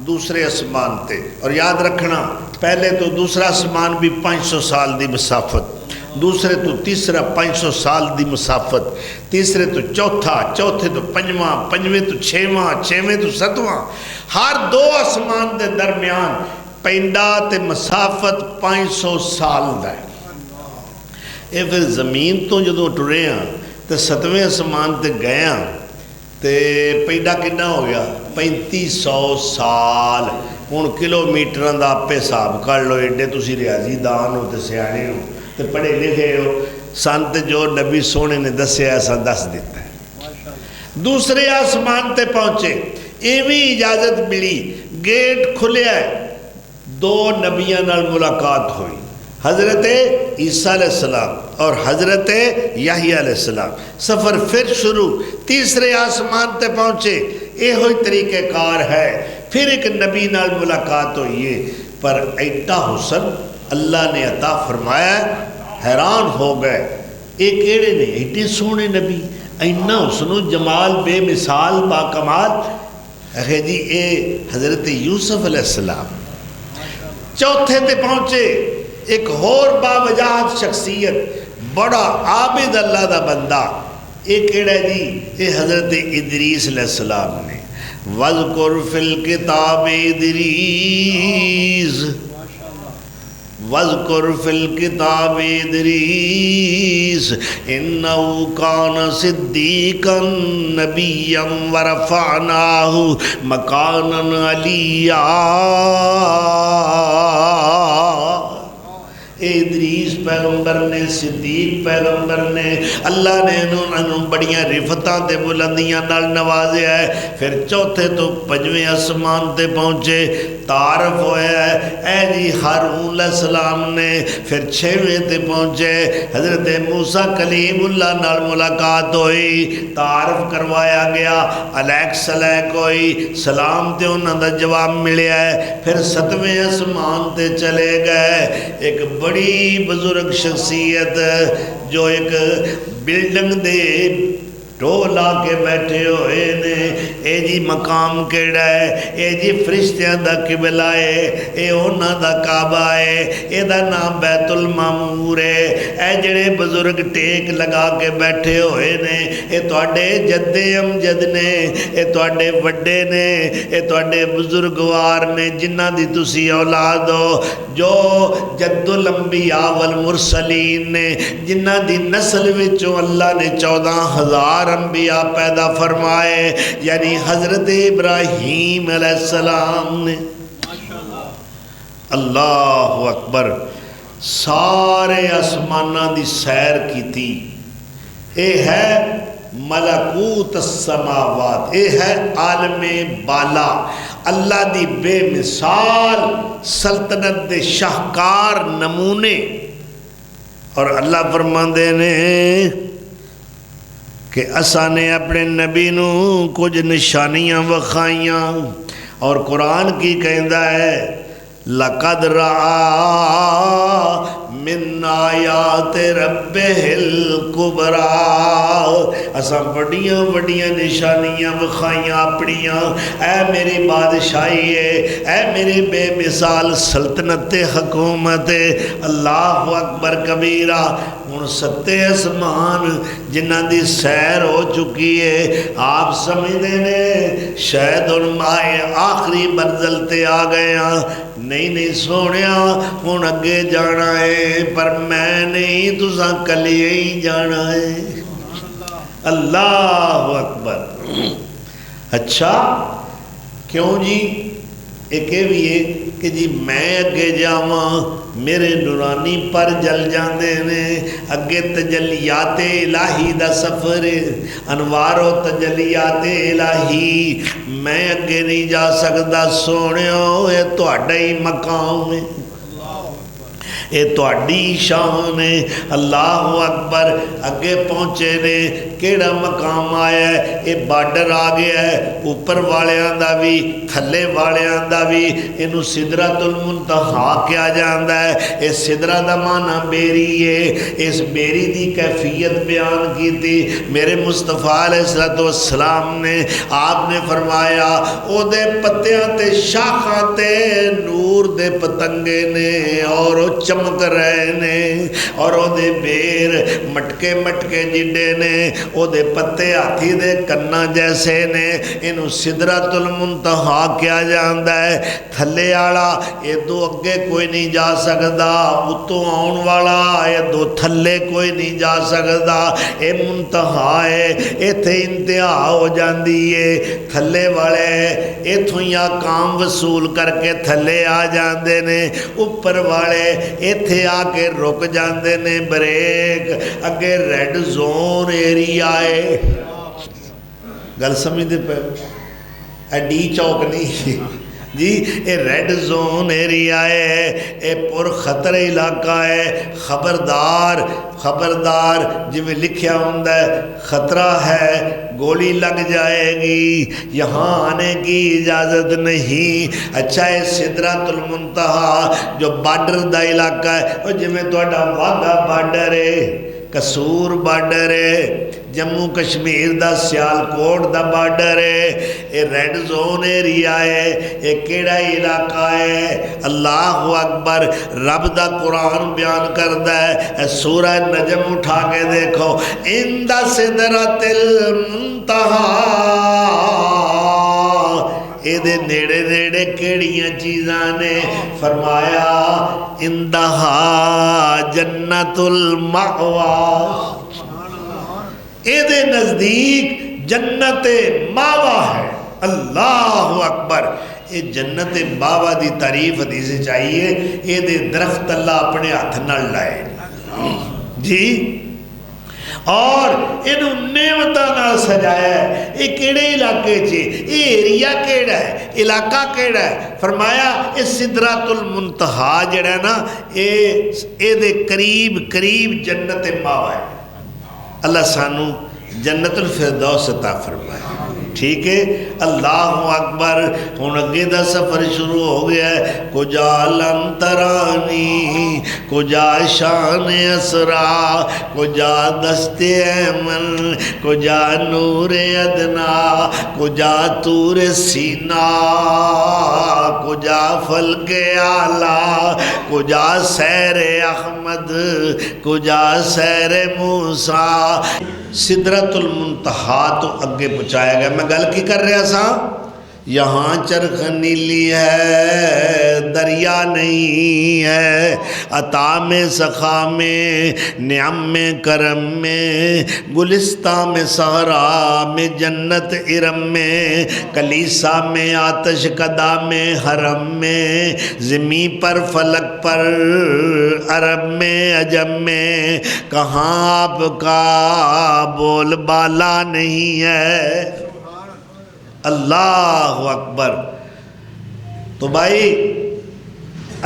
دوسرے اسمان تے، اور یاد رکھنا پہلے تو دوسرا اسمان بھی 500 سال دی مسافت، دوسرے تو تیسرا 500 سال دی مسافت، تیسرے تو چوتھا، چوتھے تو پنجواں، پنجویں تو چھواں، چھویں تو ستواں، ہر دو اسمان دے درمیان پینڈا تے مسافت 500 سال دا ہے۔ اے پھر زمین تو جدوں ٹرے ہاں تے 7ویں اسمان تے گئے ہاں تے پینڈا کنا ہو گیا 3500 سال۔ ہن کلومیٹراں دا آپے حساب کر لو، ایڈے تسی ریاضی دان ہو تے سیانے ہو تے پڑھے لکھے ہو، سانتے جو نبی سونے نے دسیا ایسا دس دیتا ہے۔ دوسرے آسمان تے پہنچے، ایویں اجازت ملی، گیٹ کھلیا ہے، 2 نبیاں نال ملاقات ہوئی، حضرت عیسیٰ علیہ السلام اور حضرت یحییٰ علیہ السلام۔ سفر پھر شروع، تیسرے آسمان تے پہنچے، یہ ہوئی طریقہ کار ہے، پھر ایک نبی نال ملاقات ہوئی ہے، پر ایڈا حسن اللہ نے عطا فرمایا، حیران ہو گئے، ایک ایڑے نے ایڈے سونے نبی، اینا حسن و جمال بے مثال با کمال ہے جی، اے حضرت یوسف علیہ السلام۔ چوتھے تے پہنچے، ایک اور باوجاہت شخصیت، بڑا عابد اللہ دا بندہ، ایک ایڑا جی اے حضرت ادریس علیہ السلام نے، وَذْكُرْ فِي الْكِتَابِ ادریس، وَذْكُرْ فِي الْكِتَابِ ادریس اِنَّهُ كَانَ صِدِّيقًا نَبِيًّا وَرَفَعْنَاهُ مَكَانًا عَلِيًّا۔ ادریس پیغمبر نے، صدیق پیغمبر نے، اللہ نے انہوں بڑیاں رفتاں تے بلندیاں نال نوازیا ہے۔ پھر چوتھے تو 5ویں اسمان تے پہنچے، تعارف ہویا ہے اے جی ہارون علیہ السلام نے۔ پھر 6ویں تے پہنچے، حضرت موسیٰ کلیم اللہ نال ملاقات ہوئی، تعارف کروایا گیا، الیک سلیک ہوئی، سلام تے انہاں دا جواب ملیا ہے۔ پھر 7ویں اسمان تے چلے گئے، ایک بڑی بزرگ شخصیت جو ایک بلڈنگ دے ڈولا کے بیٹھے ہوئے نے، اے جی مقام کیڑا ہے، اے جی فرشتیاں دا قبلہ ہے، اے اونا دا کعبہ ہے، اے دا نام بیت المعمور ہے۔ اے جڑے بزرگ ٹیک لگا کے بیٹھے ہوئے نے، اے تواڈے جد امجد نے، اے تواڈے وڈے نے، اے تواڈے بزرگوار نے، جنہ دی تسی اولاد ہو، جو جد الانبیاء والمرسلین نے، جنہ دی نسل وچوں اللہ نے 14,000 انبیاء پیدا فرمائے، یعنی حضرت ابراہیم علیہ السلام نے۔ اللہ اکبر۔ سارے آسمانہ دی سیر کی تھی، اے ہے ملکوت السماوات، اے ہے عالم بالا، اللہ دی بے مثال سلطنت دے شاہکار نمونے۔ اور اللہ فرماندے نے کہ اساں نے اپنے نبی نو کچھ نشانیاں وکھائیاں، اور قرآن کی کہندا ہے لَقَدْ رَآ مِنْ آیَاتِ رَبِّهِ الْكُبْرَى، اساں بڑیاں بڑیاں نشانیاں وکھائیاں اپنیاں، اے میری بادشاہی ہے، اے میری بے مثال سلطنت حکومت، اللہ اکبر کبیرہ۔ ہن 7 اسمان جنہ دی سیر ہو چکی ہے، آپ سمجھدے نے شاید ان مائے آخری منزل تے آ گئے ہاں، نہیں سونیا ہن اگے جانا ہے، پر میں نہیں تساں کلیے ہی جانا ہے۔ اللہ اکبر۔ اچھا کیوں جی؟ ایک یہ بھی ہے کہ جی میں اگے جاواں میرے نورانی پر جل جاندے نے، اگے تجلیات الہی دا سفر، انوار و تجلیات الہی، میں اگے نہیں جا سکدا سونیو، یہ تہاڈا ہی مقام ہے، یہ تہاڈی شان ہے۔ اللہ اکبر، اگے پہنچے نے، کیڑا مقام آیا ہے، یہ بارڈر آ گیا ہے، اوپر والیاں دا بھی تھلے والیاں دا بھی، انہوں سدرۃ المنتہا کیا جاندا ہے۔ اس سدرہ دا معنی بیری ہے، اس بیری دی کیفیت بیان کی تھی میرے مصطفیٰ علیہ السلام نے۔ آپ نے فرمایا او دے پتیاں تے شاخاں تے نور دے پتنگے نے اور او چمک رہے نے، اور او دے بیر مٹکے مٹکے جڈے نے، او دے پتے ہاتھی دے کنا جیسے نے، انہوں سدرۃ المنتہا کیا جاندا ہے۔ تھلے آڑا یہ دو اگے کوئی نہیں جا سکدا، اتوں آن والا یہ دو تھلے کوئی نہیں جا سکدا، اے منتہا ہے، ایتھے انتہا ہو جاندی ہے۔ تھلے والے ایتھوں یا کام وصول کر کے تھلے آ جاندے نے، اوپر والے ایتھے آ کے رک جاندے نے، بریک اگے ریڈ زون ایریا ہے۔ گل سمجھ دے پہ ڈی چوک نہیں جی، اے ریڈ زون ایریا ہے، اے پر خطر علاقہ ہے، خبردار خبردار، جو لکھیا ہوندہ ہے خطرہ ہے، گولی لگ جائے گی، یہاں آنے کی اجازت نہیں۔ اچھا ہے سدرۃ المنتہا جو بارڈر دا علاقہ ہے، اور جو میں توڑا واگا بارڈر ہے، کسور بارڈر ہے، جموں کشمیر دا سیالکوٹ دا بارڈر ہے، یہ ریڈ زون ایریا ہے، یہ کیڑا علاقہ ہے؟ اللہ اکبر، رب دا قرآن بیان کردہ ہے، سورہ نجم اٹھا کے دیکھو، عند سدرۃ المنتہا، اے دے نیڑے نیڑے کیڑیاں چیزاں نے؟ فرمایا اندہا جنت المأوا، اے دے نزدیک جنت ماوا ہے۔ اللہ اکبر، اے جنت ماوا دی تعریف حدیث چاہیے، اے دے درخت اللہ اپنے ہاتھ نہ لائے جی، اور انہوں نعمتہ نہ سجایا ہے۔ یہ کیڑے علاقے چھے، یہ ایریا کیڑا ہے، علاقہ کیڑا ہے؟ فرمایا اس سدرۃ المنتہا جڑا ہے نا، اے دے قریب قریب جنت ماوا ہے۔ اللہ سانو جنت الفردوس عطا فرمائے، ٹھیک ہے؟ اللہ اکبر، ہن اگے دا سفر شروع ہو گیا ہے۔ کجا لنترانی، کجا شان اسرا، کجا دست ایمن، کجا نور ادنا، کجا طور سینا، کجا فلک اعلیٰ، کجا سیر احمد، کجا سیر موسیٰ۔ سدرۃ المنتہا تو اگے پہنچایا گیا۔ میں گل کی کر رہا سا، یہاں چرخ نیلی ہے، دریا نہیں ہے، عطا میں سخا میں، نعم میں کرم میں، گلستان میں صحرا میں، جنت ارم میں، کلیسا میں، آتش کدا میں، حرم میں، زمین پر فلک پر، عرب میں عجم میں، کہاں آپ کا بول بالا نہیں ہے۔ اللہ اکبر۔ تو بھائی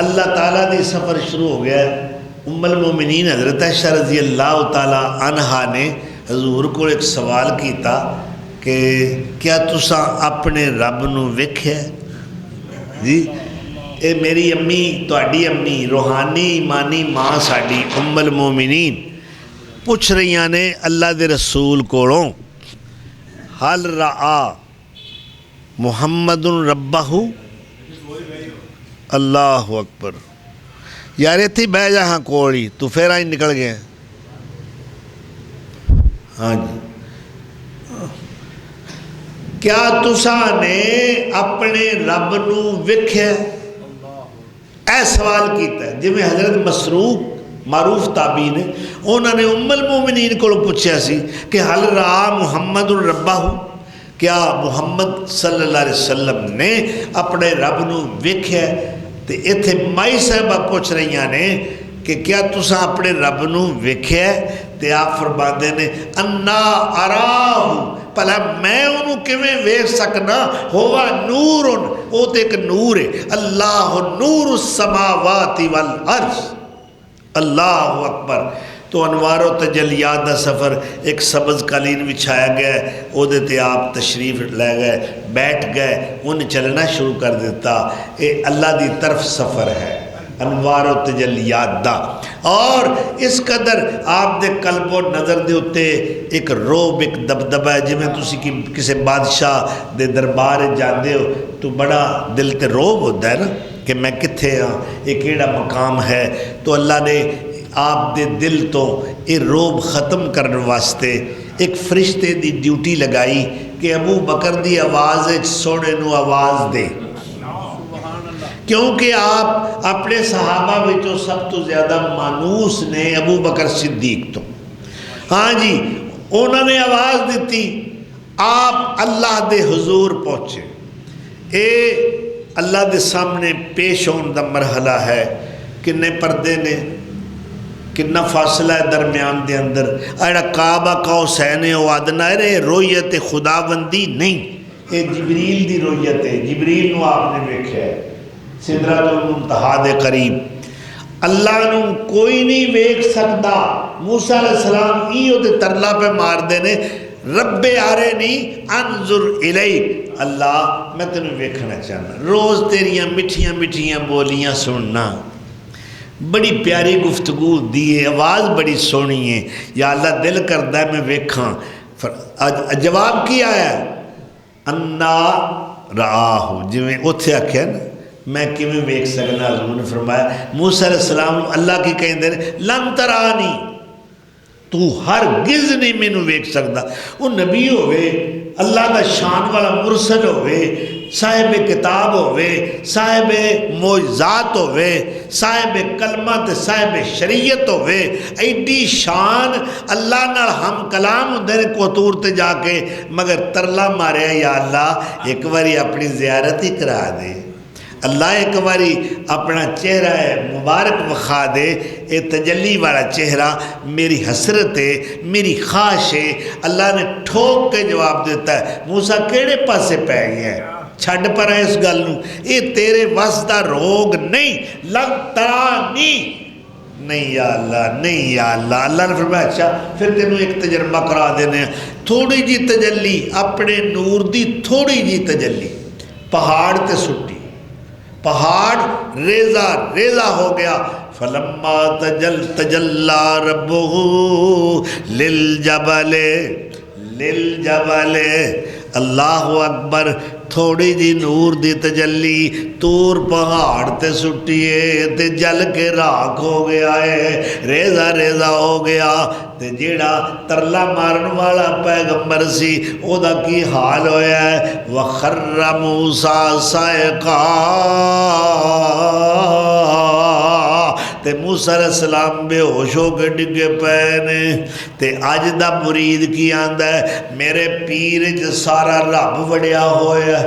اللہ تعالیٰ دی سفر شروع ہو گیا ہے۔ ام المومنین حضرت عائشہ رضی اللہ تعالیٰ عنہا نے حضور کو ایک سوال کیتا کہ کیا تساں اپنے رب نو ویکھیا ہے؟ جی اے میری امی، تہاڈی امی، روحانی ایمانی ماں ساڈی ام المومنین پوچھ رہی نے اللہ دے رسول کولوں، حل رعا محمد ربہ؟ اللہ اکبر، یار اتھی بہ جا ہاں کوڑی، تو پھر آئی نکل گئے۔ ہاں جی، کیا تساں نے اپنے رب نو ویکھیا؟ اے سوال کیتا ہے جی میں حضرت مسروق معروف تابعین نے، انہوں نے ام المومنین کو پوچھا سی کہ حل رعا محمد ربہ، کیا محمد صلی اللہ علیہ وسلم نے اپنے رب نو ویکھیا؟ تے ایتھے مائی صاحبہ پوچھ رہی نے کہ کیا تساں اپنے رب نو ویکھیا؟ تے آپ فرماندے نے انا اراہ، پہلا میں انہوں کیویں ویکھ سکنا، ہوا نورن، وہ تے ایک نور ہے، اللہ نور السماوات والارض، اللہ اکبر۔ تو انوار و تجلیات دا سفر ایک سبز قالین بچھایا گیا ہے، او دے تے آپ تشریف لے گئے، بیٹھ گئے، ان چلنا شروع کر دیتا۔ اے اللہ دی طرف سفر ہے انوار و تجلیات دا، اور اس قدر آپ دے قلب و نظر دے ہوتے ایک روب، ایک دبدبہ ہے۔ جی میں تسی کسی بادشاہ دے دربار جاندے ہو تو بڑا دل تے روب ہوتا ہے نا کہ میں کتھے ہاں، یہ کیڑا مقام ہے۔ تو اللہ نے آپ دے دل تو یہ روب ختم کرنے واسطے ایک فرشتے دی ڈیوٹی لگائی کہ ابو بکر دی آواز سونے نو آواز دے، کیونکہ آپ اپنے صحابہ وچوں سب تو زیادہ مانوس نے ابو بکر صدیق تو، ہاں جی انہوں نے آواز دیتی، آپ اللہ دے حضور پہنچے۔ اے اللہ دے سامنے پیش ہون دا مرحلہ ہے، کنے پردے نے، کنا فاصلہ ہے درمیان دے اندر، ایڑا کعبہ قوسین و ادنی ہے، رویت خداوندی نہیں، یہ جبریل دی رویت ہے، جبریل نو آپ نے ویکھیا ہے سدرۃ المنتہا دے قریب۔ اللہ نو کوئی نہیں ویکھ سکتا۔ موسیٰ علیہ السلام ایو تے ترلا پہ مار دینے، رب آرینی انظر الیک، اللہ میں تینوں ویکھنا چاہنا، روز تیریاں مٹھیاں مٹھیاں بولیاں سننا، بڑی پیاری گفتگو دیئے، آواز بڑی سونی ہے، یا اللہ دل کردہ ہے میں ویکھاں۔ جواب کیا ہے؟ انا رآہو، جو میں اتھے آکھیا نا میں کیویں ویکھ سکنا، حضور نے فرمایا موسیٰ علیہ السلام اللہ کی کہیں دے لن ترانی، تو ہرگز نہیں میں نو ویکھ سکتا۔ وہ نبی ہوئے، اللہ کا شان والا مرسل ہوئے، صاحب کتاب ہوئے، صاحب معجزات ہوئے، صاحب کلمہ تے صاحب شریعت ہوئے، ایڈی شان اللہ نال ہم کلام ہوندے نے کوتور تے جا کے، مگر ترلا ماریا یا اللہ ایک باری اپنی زیارت ہی کرا دے، اللہ ایک باری اپنا چہرہ مبارک وخا دے، اے تجلی والا چہرہ میری حسرت ہے، میری خواہش ہے۔ اللہ نے ٹھوک کے جواب دیتا ہے، موسیٰ کیڑے پاسے پہ گیا ہے، چھڑ پر ہے اس گلنوں، یہ تیرے واسطہ روگ نہیں، لن ترانی، نہیں یا اللہ، نہیں یا اللہ۔ اللہ نے فرمایا اچھا پھر تینوں ایک تجربہ کرا دینے ہیں، تھوڑی جی تجلی، اپنے نور دی تھوڑی جی تجلی، پہاڑ تے سٹی، پہاڑ ریزہ ریزہ ہو گیا، فلما تجلا ربہ للجبل، اللہ اکبر، تھوڑی جی نور دی تجلی تور پہاڑ تے سٹیے تے جل کے راکھ ہو گیا ہے، ریزہ ریزہ ہو گیا، تے جیڑا ترلا مارن والا پیغمبر سی او دا کی حال ہویا ہے، وَخَرَّ مُوسَىٰ صَعِقًا، تے موسیٰ علیہ السلام بے ہوش ہو کے ڈگے پینے۔ تے آج دا مرید کی آندہ ہے میرے پیر جو سارا رب وڑیا ہویا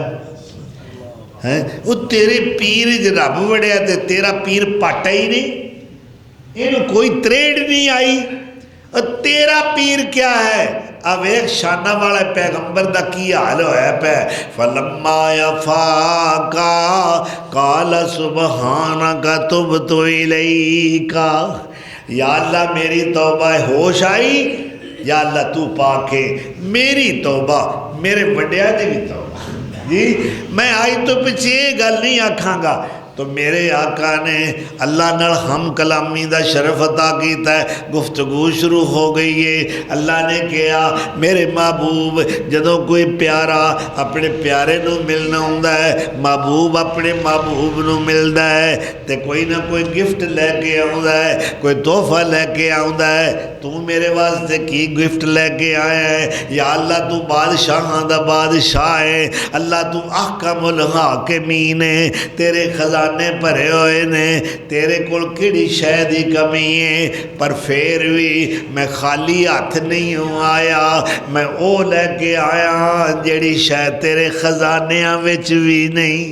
ہے، وہ تیرے پیر جو رب وڑیا تے تیرا پیر پاٹا ہی نہیں، انہوں کوئی تریڑ نہیں آئی، تیرا پیر کیا ہے؟ اب ایک شانہ والا پیغمبر دا کی حال ہویا پہ، فَلَمَّا يَفَاقَا قَالَ سُبْحَانَكَ تُبْتُ إِلَيْكَ، یا اللہ میری توبہ ہوش آئی، یا اللہ تو پاک ہے، میری توبہ، میرے وڈیا دی بھی توبہ، جی میں آئی تو پچھے گل نہیں آکھاں گا۔ تو میرے آقا نے اللہ نال ہم کلامی دا شرف عطا کیتا ہے، گفتگو شروع ہو گئی ہے۔ اللہ نے کہا میرے محبوب جدوں کوئی پیارا اپنے پیارے نو ملنا ہوندا ہے، محبوب اپنے محبوب نو ملدا ہے تے کوئی نہ کوئی گفٹ لے کے آوندا ہے، کوئی تحفہ لے کے آوندا ہے۔ تو میرے واسطے کی گفٹ لے کے آیا ہے؟ یا اللہ تو بادشاہاں دا بادشاہ ہے، اللہ تو احکم الحاکمین ہے، تیرے خزانے خزانے بھرے ہوئے نے، تیرے کول کیڑی شے دی کمی ہے، پر پھر بھی میں خالی ہاتھ نہیں ہوں آیا، میں او لے کے آیا جیڑی شے تیرے خزانیاں وچ بھی نہیں۔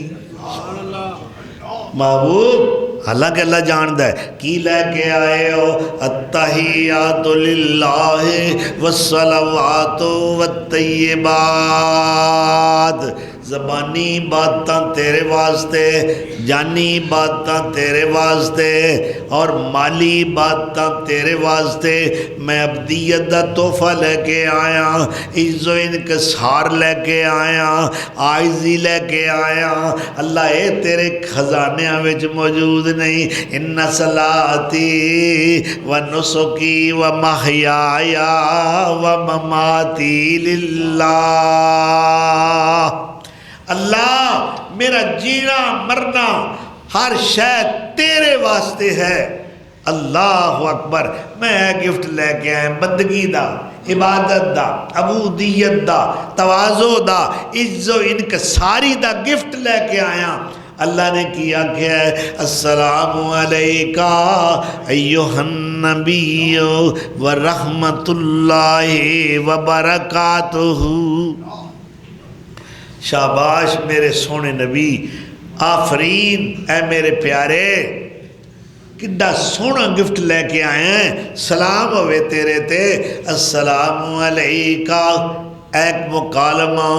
محبوب حالانکہ اللہ جاندہ ہے کی لے کے آئے ہو، التحیات للہ والصلوات والطیبات، زبانی باتاں تیرے واسطے، جانی باتاں تیرے واسطے، اور مالی باتاں تیرے واسطے۔ میں عبدیت دا تحفہ لے کے آیا، عز و انکسار لے کے آیا، عاجزی لے کے آیا۔ اللہ اے تیرے خزانیاں وچ موجود نہیں۔ ان صلاتی و نسکی و محیای و مماتی للہ، اللہ میرا جینا مرنا ہر شے تیرے واسطے ہے۔ اللہ اکبر، میں گفٹ لے کے آیا بندگی دا، عبادت دا، عبودیت دا، تواضع دا، عز و انکساری دا گفٹ لے کے آیا۔ اللہ نے کیا کہ السلام علیکہ ایہا النبی ورحمت اللہ وبرکاتہ۔ شاباش میرے سونے نبی، آفرین اے میرے پیارے، کڈا سونا گفٹ لے کے آئے ہیں۔ سلام ہوئے تیرے تے، السلام علیکہ، ایک مکالمہ،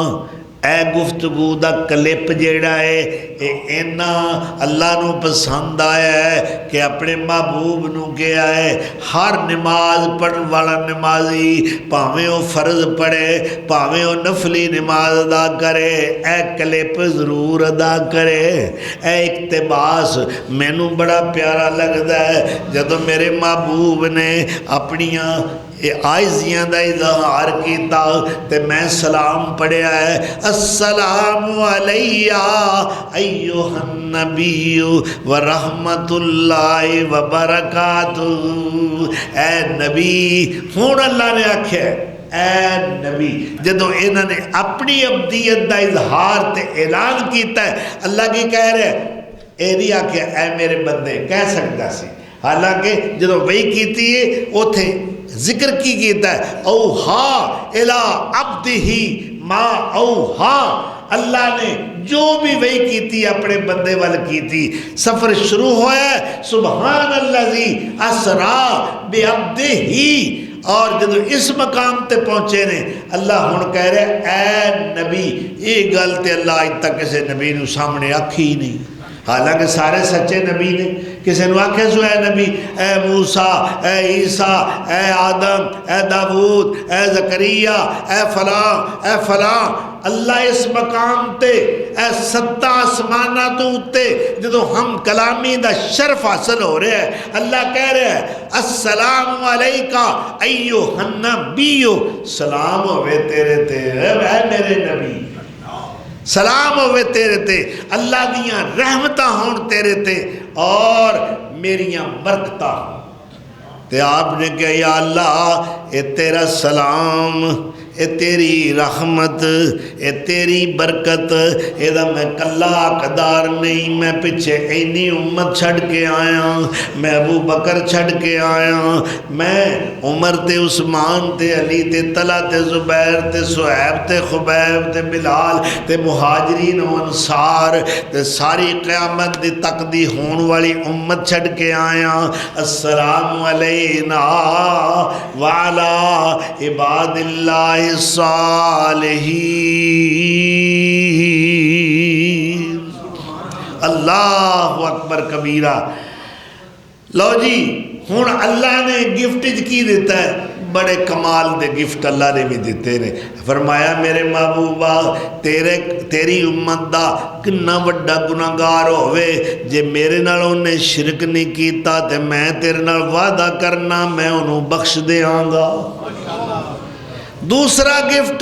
اے گفتگو دا کلپ جیڑا ہے، اینا اللہ نو پسند آیا ہے کہ اپنے محبوب نو کیا ہے، ہر نماز پڑھن والا نمازی پاویں او فرض پڑھے، پاویں او نفلی نماز ادا کرے، اے کلپ ضرور ادا کرے۔ اے اقتباس مینوں بڑا پیارا لگدا ہے جدو میرے محبوب نے اپنیاں عائزیاں دا اظہار کیتا تے میں سلام پڑھیا ہے، السلام علیہ ایہا النبی ورحمت اللہ وبرکاتہ۔ اے نبی، ہون اللہ نے آکھیا ہے اے نبی، جدو انہوں نے اپنی عبدیت دا اظہار تے اعلان کیتا ہے، اللہ کی کہہ رہے ہیں، اے نہیں آکھیا اے میرے بندے، کہہ سکتا سی، حالانکہ جدو وہی کیتی ہے اوتھے ذکر کی کیتا ہے، اوہا الہ عبدہی ما اوہا، اللہ نے جو بھی وہی کیتی اپنے بندے وال کیتی۔ سفر شروع ہوا ہے سبحان اللذی اسرا بعبدہی، اور جدو اس مقام تے پہنچے نے اللہ ہن کہہ رہے اے نبی، یہ گل تے اللہ آج تک کسے نبی نو سامنے آکھی ہی نہیں، حالانکہ سارے سچے نبی نے، کسی نے آکھے سو اے نبی، اے موسیٰ، اے عیسیٰ، اے آدم، اے داود، اے زکریہ، اے فلاں، اے فلاں۔ اللہ اس مقام تے اے ستہ آسمانہ تو اتے جدو ہم کلامی دا شرف حاصل ہو رہے ہیں، اللہ کہہ رہے ہیں السلام علیکہ ایہا النبی، سلام ہوئے تیرے تے اے میرے نبی، سلام ہوئے تیرے تے، اللہ دیاں رحمتہ ہون تیرے تے اور میریاں برکتہ۔ تے آپ نے کہا یا اللہ اے تیرا سلام، اے تیری رحمت، اے تیری برکت، اے دا میں کلا حقدار نہیں، میں پیچھے اینی امت چھڑ کے آیا، میں ابو بکر چھڑ کے آیا، میں عمر تے عثمان تے علی تے طلحہ تے زبیر تے صہیب تے خبیب تے بلال تے مہاجرین و انصار تے ساری قیامت دی تک دی ہون والی امت چھڑ کے آیا۔ السلام علینا وعلا عباد اللہ الصالحین۔ اللہ اکبر کبیرہ۔ لو جی ہون اللہ نے گفٹ کی دیتا ہے، بڑے کمال دے گفٹ اللہ نے بھی دیتے نے۔ فرمایا میرے محبوبہ تیری امت دا کنا وڈا گناہگار ہوئے جے میرے نال انہیں شرک نہیں کیتا تے میں تیرے نال وعدہ کرنا میں انہوں بخش دے آنگا۔ دوسرا گفٹ،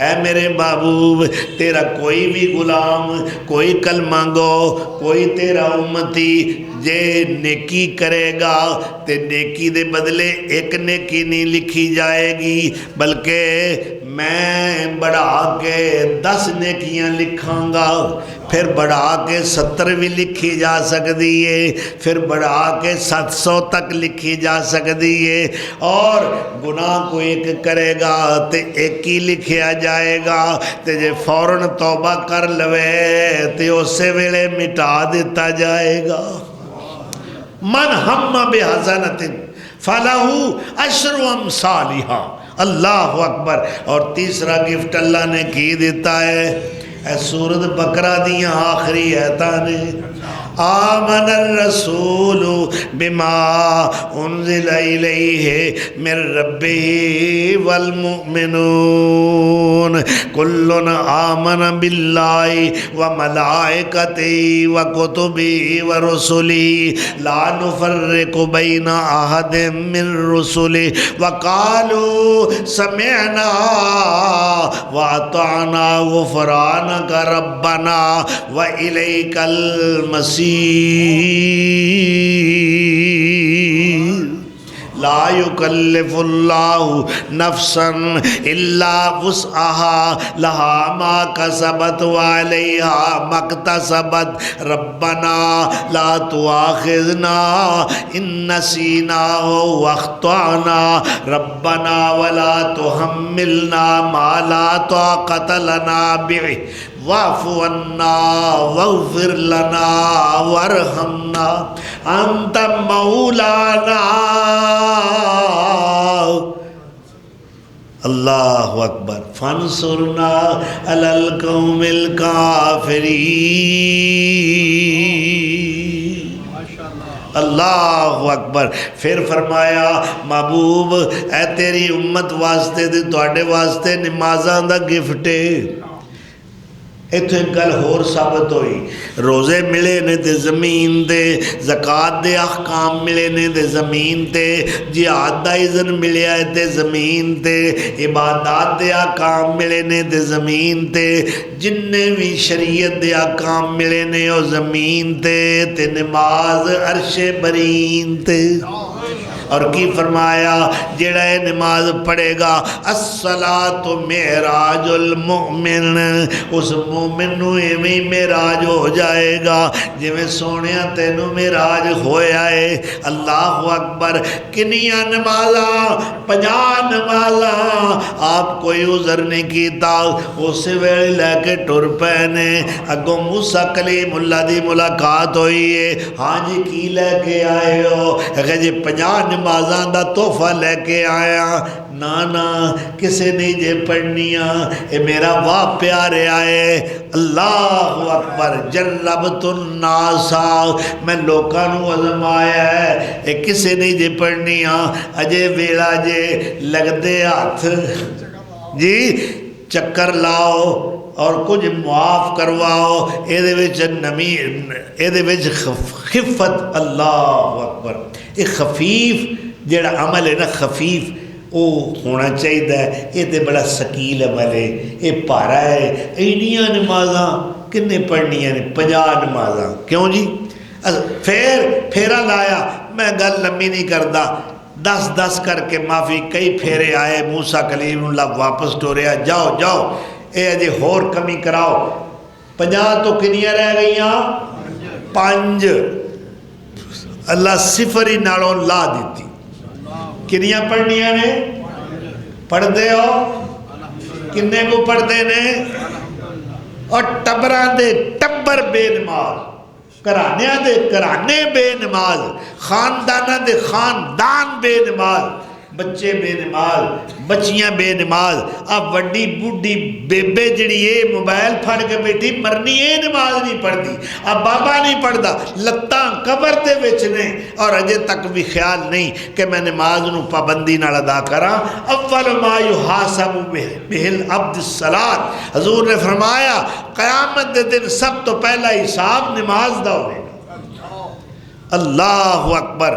اے میرے محبوب تیرا کوئی بھی غلام، کوئی کلمہ گو، کوئی تیرا امتی جے نیکی کرے گا تے نیکی دے بدلے ایک نیکی نہیں لکھی جائے گی، بلکہ میں بڑھا کے 10 نیکیاں لکھاں گا۔ پھر بڑھا کے 70 بھی لکھی جا سکتی ہے، پھر بڑھا کے 700 تک لکھی جا سکتی ہے، اور گناہ کو ایک کرے گا تو ایک ہی لکھیا جائے گا، تے جے فوراً توبہ کر لوے تے اسے ویلے مٹا دیتا جائے گا۔ من ہم بحسنۃ فلہ عشر امثالھا، اللہ اکبر۔ اور تیسرا گفٹ اللہ نے کی دیتا ہے، اے سورۃ بقرہ دیاں آخری آیتاں نے، آمن الرسول بما انزل الیہ من ربہ والمؤمنون کل آمن باللہ وملائکتہ وکتبہ ورسلہ لا نفرق بین احد من رسلہ وقالوا سمعنا واطعنا غفرانک ربنا وإلیک المصیر۔ لا یکلف اللہ نفسا الا وسعها لها ما کسبت وعلیہا ما اکتسبت ربنا لا تؤاخذنا ان نسینا واخطأنا ربنا ولا تحملنا ما لا طاقت لنا به واعف عنا واغفر لنا وارحمنا انت مولانا۔ اللہ اکبر، فانصرنا علی القوم الکافرین۔ اللہ اکبر۔ پھر فرمایا محبوب اے تیری امت واسطے تے تواڈے واسطے نمازاں دا گفٹ ہے۔ ایتھے ایک گل ہور ثابت ہوئی، روزے ملے نے تے زمین تے، زکوٰۃ دے احکام ملے نے تے زمین تے، جہاد دا اذن ملیا ہے تے زمین تے، عبادات دے احکام ملے نے تے زمین تے، جننے بھی شریعت دے احکام ملے نے او زمین تے، تے نماز عرش برین تے۔ اور کی فرمایا جڑا یہ نماز پڑھے گا الصلاۃ معراج المؤمن، اس مومن نو ایویں معراج ہو جائے گا جویں سونیا تینوں معراج ہویا ہے۔ اللہ اکبر۔ کنیاں نمازاں؟ 50 نمازاں۔ آپ کوئی عذر نہیں کیتا، اسی ویلے لے کے ٹر پے نے، اگوں موسیٰ کلیم اللہ دی ملاقات ہوئی ہے۔ ہاں جی کی لے کے آئے ہو؟ کہ جی 50 نمازاں دا تحفہ لے کے آیا۔ نانا کسے نہیں جے پڑھنیاں، اے میرا واہ پیارے آئے۔ اللہ اکبر۔ جربت الناس، میں لوکاں نو آزمایا ہے، اے کسے نہیں جے پڑھنیاں، اجے ویلا جے لگ دے ہاتھ جی چکر لاؤ اور کچھ معاف کرواؤ، اے دے وچ نمی، اے دے وچ خفت۔ اللہ اکبر۔ یہ خفیف جڑا عمل ہے نا، خفیف وہ ہونا چاہیے، یہ تے بڑا ثقیل عمل ہے، یہ پارا ہے۔ اینیاں نمازاں کنے پڑھنیاں نے؟ 50 نمازاں۔ کیوں جی؟ پھر پھیرا لایا، میں گل لمبی نہیں کردا، 10 کر کے معافی، کئی پھیرے آئے، موسیٰ کلیم اللہ واپس ٹوریا، جاؤ جاؤ اے اجے ہور کمی کراؤ۔ 50 تو کنیاں رہ گئیاں؟ 5۔ اللہ صفر ہی نالوں لا دیتی۔ کنیاں پڑھنیاں نے؟ پڑھ دے ہو؟ کنے کو پڑھ دے نے؟ اور ٹبران دے ٹبر بے نماز، کرانیاں دے کرانے بے نماز، خاندانہ دے خاندان بے نماز، بچے بے نماز، بچیاں بے نماز۔ اب وڈی بوڈی بیبے جڑی ہے موبائل پھڑ کے بیٹھی مرنی ہے، نماز نہیں پڑھتی، اب بابا نہیں پڑھتا، لتاں قبر دے وچ نے، اور اجے تک بھی خیال نہیں کہ میں نماز نو پابندی نال ادا کراں۔ اول ما یحاسب بہ العبد الصلاۃ، حضور نے فرمایا قیامت دے دن سب تو پہلا حساب نماز دا ہوئے گا۔ اللہ اکبر۔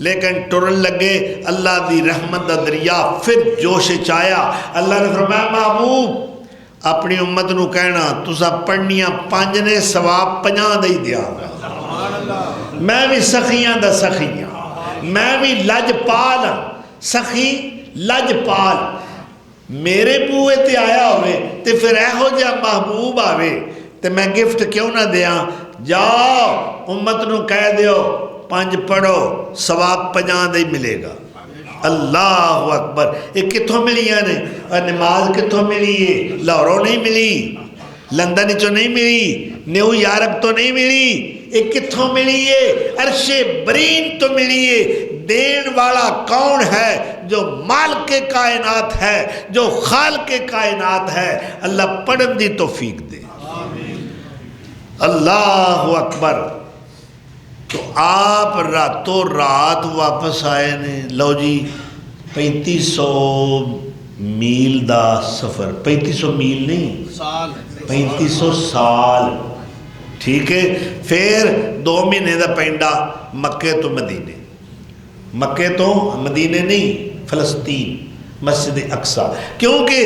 لیکن ٹرن لگے، اللہ دی رحمت دا دریا پھر جوش چایا۔ اللہ نے فرمایا محبوب اپنی امت نو کہنا تسا پڑھنیاں 5 نے، ثواب 50 دے دیا۔ میں بھی سخیاں دا سخیاں، میں بھی لج پال، سخی لج پال۔ میرے بوئے تے آیا ہوئے تے پھر ایہو جا محبوب آوے تے میں گفٹ کیوں نہ دیاں؟ جاؤ امت نو کہہ دیو 5 پڑھو ثواب 50 دے ملے گا۔ اللہ اکبر۔ یہ کتھوں ملیاں نے؟ اور نماز کتھوں ملی ہے؟ لاہوروں نہیں ملی، لندن چو نہیں ملی، نیو یارک تو نہیں ملی، یہ کتھوں ملی ہے؟ عرش برین تو ملی ہے۔ دین والا کون ہے؟ جو مالک کائنات ہے، جو خالق کائنات ہے۔ اللہ پڑھن دی توفیق دے۔ اللہ اکبر۔ تو آپ راتوں رات واپس آئے نے۔ لو جی 3500 میل دا سفر، 3500 میل نہیں، 3500 سال، ٹھیک ہے۔ پھر 2 مہینے دا پینڈا مکے تو مدینے، مکے تو مدینے نہیں، فلسطین، مسجد اقصی، کیونکہ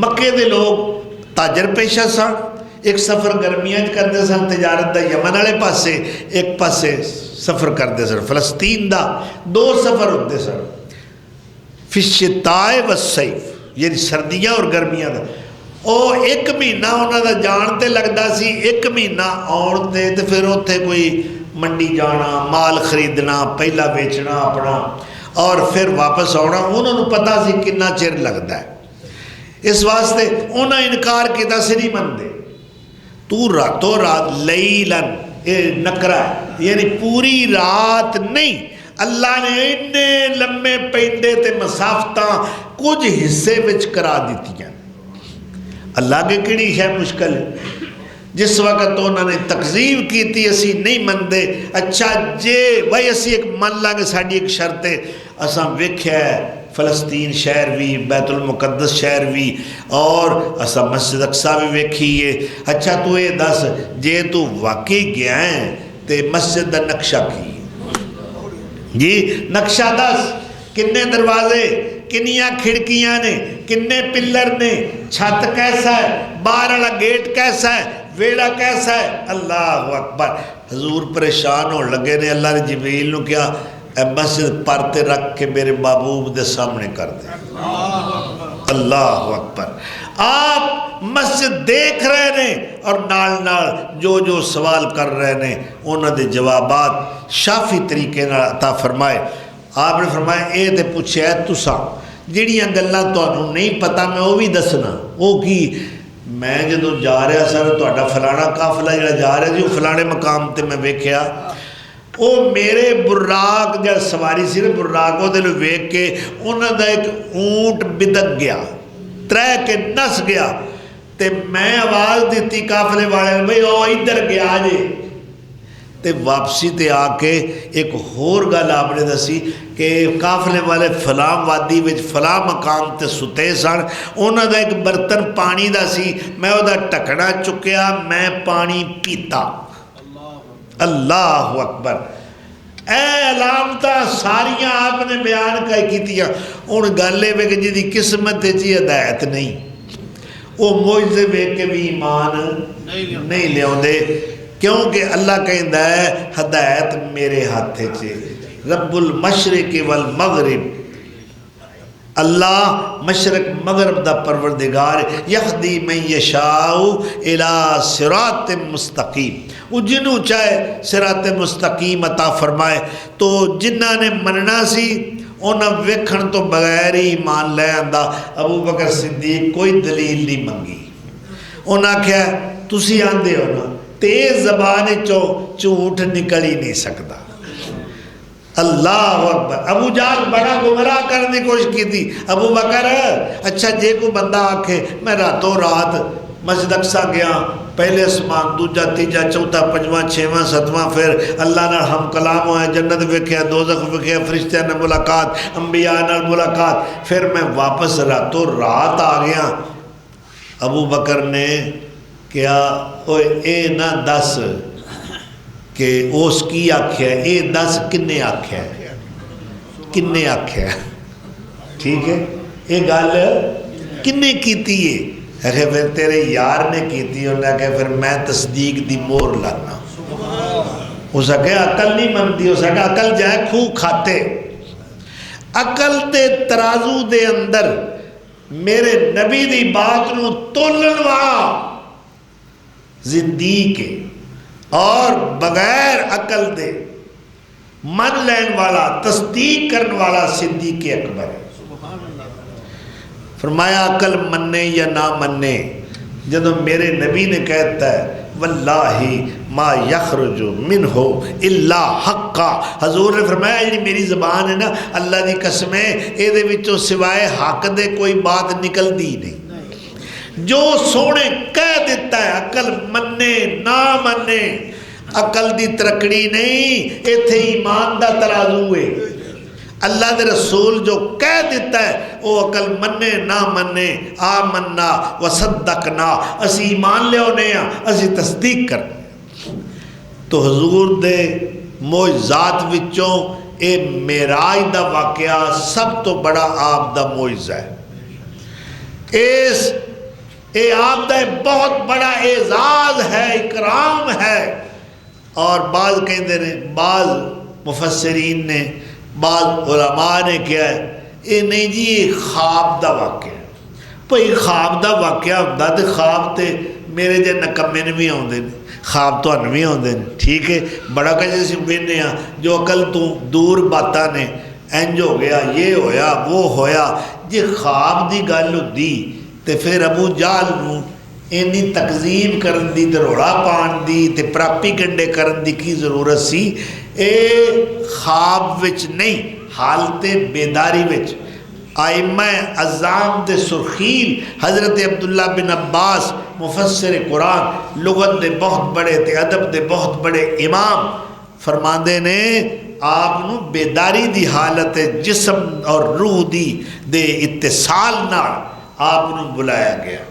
مکے دے لوگ تاجر پیشہ سن۔ ایک سفر گرمیاں کرتے سن تجارت دا یمن والے پاسے، ایک پاسے سفر کرتے سن فلسطین دا، 2 سفر ہوتے سن، فی الشتاء والصیف، یعنی سردیاں اور گرمیاں دا۔ او 1 مہینہ انہاں دا جان تے لگدا سی، 1 مہینہ آن تے پھر اوتھے کوئی منڈی جانا، مال خریدنا، پہلا بیچنا اپنا، اور پھر واپس آنا۔ انہوں نے پتا سی کنا چر لگتا ہے، اس واسطے انہاں انکار کیتا سی نہیں مندے۔ تو راتوں رات لیلن، یہ نکرہ ہے یعنی پوری رات نہیں، اللہ نے اتنے لمبے پینڈے تے مسافتاں کچھ حصے وچ کرا دیتی ہیں۔ اللہ کے کڑی ہے مشکل ہے۔ جس وقت انہوں نے تکذیب کی تھی اسی نہیں مندے، اچھا جے بھائی اسی ایک من لانگے ساڑھی ایک شرط ہے، اساں ویکھیا ہے فلسطین شہر بھی، بیت المقدس شہر بھی، اور اساں مسجد اقصی بھی ویکھیے۔ اچھا تو یہ دس جے تو واقعی گیا ہے تے مسجد دا نقشہ کی جی، نقشہ دس، کنے دروازے، کنیاں کھڑکیاں نے، کنے پلر نے، چھت کیسا ہے، باہر والا گیٹ کیسا ہے، ویڑا کیسا ہے۔ اللہ اکبر۔ حضور پریشان ہو لگے نے، اللہ نے جبریل نو کیا اے مسجد پرتے رکھ کے میرے محبوب دے سامنے کر دے۔ اللہ اکبر۔ آپ مسجد دیکھ رہے نے اور نال نال جو جو سوال کر رہے نے انہوں نے جوابات شافی طریقے نال عطا فرمائے۔ آپ نے فرمایا اے تے پوچھے ہے تساں جڑیاں گلاں تانوں نہیں پتہ میں وہ بھی دسنا۔ وہ کی؟ میں جدوں جا رہا سر تہاڈا فلانا قافلہ جڑا جا رہا جی وہ فلانے مقام تے میں ویکھیا، وہ میرے براق جڑا سواری سی نا براق وہ دل ویکھ کے انہاں دا ایک اونٹ بدک گیا، ترے کے نس گیا، تے میں آواز دیتی قافلے والے بھئی او ادھر گیا جے، تے واپسی تے آ کے ایک ہور گل آپ نے دسی کہ قافلے والے فلاں وادی وچ فلاں مقام تے ستے سن، انہاں دا ایک برتن پانی دا سی، میں او دا ٹکڑا چکیا، میں پانی پیتا۔ اللہ اکبر۔ اے علامتہ ساریاں آپ نے بیان کیتیاں، ان گلے میں کہ جی قسمت جی ہدایت نہیں، وہ معجزے ویکھ کے بھی ایمان نہیں لیاوندے، کیونکہ اللہ کہندا ہے ہدایت میرے ہاتھ چے، رب المشرق والمغرب، اللہ مشرق مغرب دا پروردگار، یہدی من یشاء الی صراط مستقیم، وہ جنہوں چاہے صراط مستقیم عطا فرمائے۔ تو جنہاں نے مننا سی انہاں ویکھن تو بغیر ہی ایمان لے آندا۔ ابو بکر صدیق کوئی دلیل نہیں منگی، انہاں کہا تسی آندے ہو نا تیز زبان چو جھوٹ نکل ہی نہیں سکتا۔ اللہ اکبر۔ ابو جہل بڑا گمراہ کرنے کی کوشش کی تھی، ابو بکر اچھا جے کو بندہ آکھے میں راتوں رات مسجد اقصی گیا، پہلے اسمان دوجا تیجا چوتھا پنجواں چھواں ستواں، پھر اللہ نال ہم کلام ہوئے، جنت ویکھیا، دوزخ ویکھیا، فرشتیاں نے ملاقات، انبیاء نال ملاقات، پھر میں واپس راتوں رات آ گیا۔ ابو بکر نے کیا اوے اے نہ دس کہ اس کی آکھیا ہے، اے دس کنے آکھیا ہے، کنے آکھیا ہے، ٹھیک ہے، اے گل کنے کیتی ہے؟ کہ پھر تیرے یار نے کیتی، انہوں نے کہا پھر میں تصدیق دی مور لانا۔ اس نے کہا عقل نہیں منتی، اس نے کہا عقل جائے کھو کھاتے، عقل تے ترازو دے اندر میرے نبی دی بات نو تولن والا زندیق ہے اور بغیر عقل دے من لین والا تصدیق کرنے والا صدیق اکبر ہے۔ فرمایا عقل منے یا نہ منے، جب میرے نبی نے کہتا ہے واللہ ما یخرج منہ الا حقا، حضور نے فرمایا یہ میری زبان ہے نا، اللہ دی قسم ہے اے دے وچوں سوائے حق دے کوئی بات نکل دی نہیں۔ جو سونے کہہ دیتا ہے عقل منے نہ منے، عقل دی ترکڑی نہیں، ایتھے ایمان دا ترازو ہے۔ اللہ دے رسول جو کہہ دیتا ہے وہ عقل منے نہ منے، آمنا وصدقنا، اسی ایمان لے ہونے ہیں، اسی تصدیق کرنے ہیں۔ تو حضور دے معجزات وچوں اے معراج دا واقعہ سب تو بڑا آپ دا معجزہ ہے۔ اے آپ دا بہت بڑا اعزاز ہے، اکرام ہے۔ اور بعض کہندے نے، بعض مفسرین نے، بعض علماء نے کیا ہے اے نہیں جی یہ خواب دا واقعہ ہے۔ بھئی خواب دا واقعہ ہوتا تے خواب تے میرے جے نکمے نے بھی آؤندے نے، خواب تو ان بھی آؤندے نے، ٹھیک ہے، بڑا کچھ سی وینے ہاں جو عقل تو دور باتاں نے، انج ہو گیا، یہ ہویا، وہ ہویا۔ جی خواب دی گل ہوندی تے پھر ابو جہل نو اینی تکذیب کرن دی تے روڑا پان دی تے پراپی گنڈے کرن دی کی ضرورت سی؟ اے خواب وچ نہیں، حالت بیداری وچ آئمہ اعظام دے سرخیل حضرت عبداللہ بن عباس مفسر قرآن، لغت دے بہت بڑے تے ادب دے بہت بڑے امام، فرماندے نے آپ نو بیداری دی حالت جسم اور روح دی دے اتصال نال آپ نو بلایا گیا،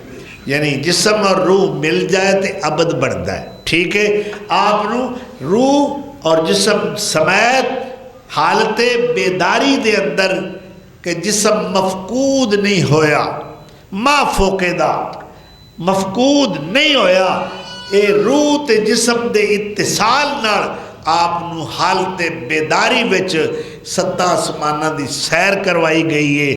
یعنی جسم اور روح مل جائے تے عبد بڑھتا ہے، ٹھیک ہے۔ آپ نو روح اور جسم سمیت حالت بیداری دے اندر کہ جسم مفقود نہیں ہویا، ما فوقدہ مفقود نہیں ہویا، اے روح تے جسم دے اتصال نال آپ نو حالت بیداری وچ ستاں آسماناں دی سیر کروائی گئی ہے۔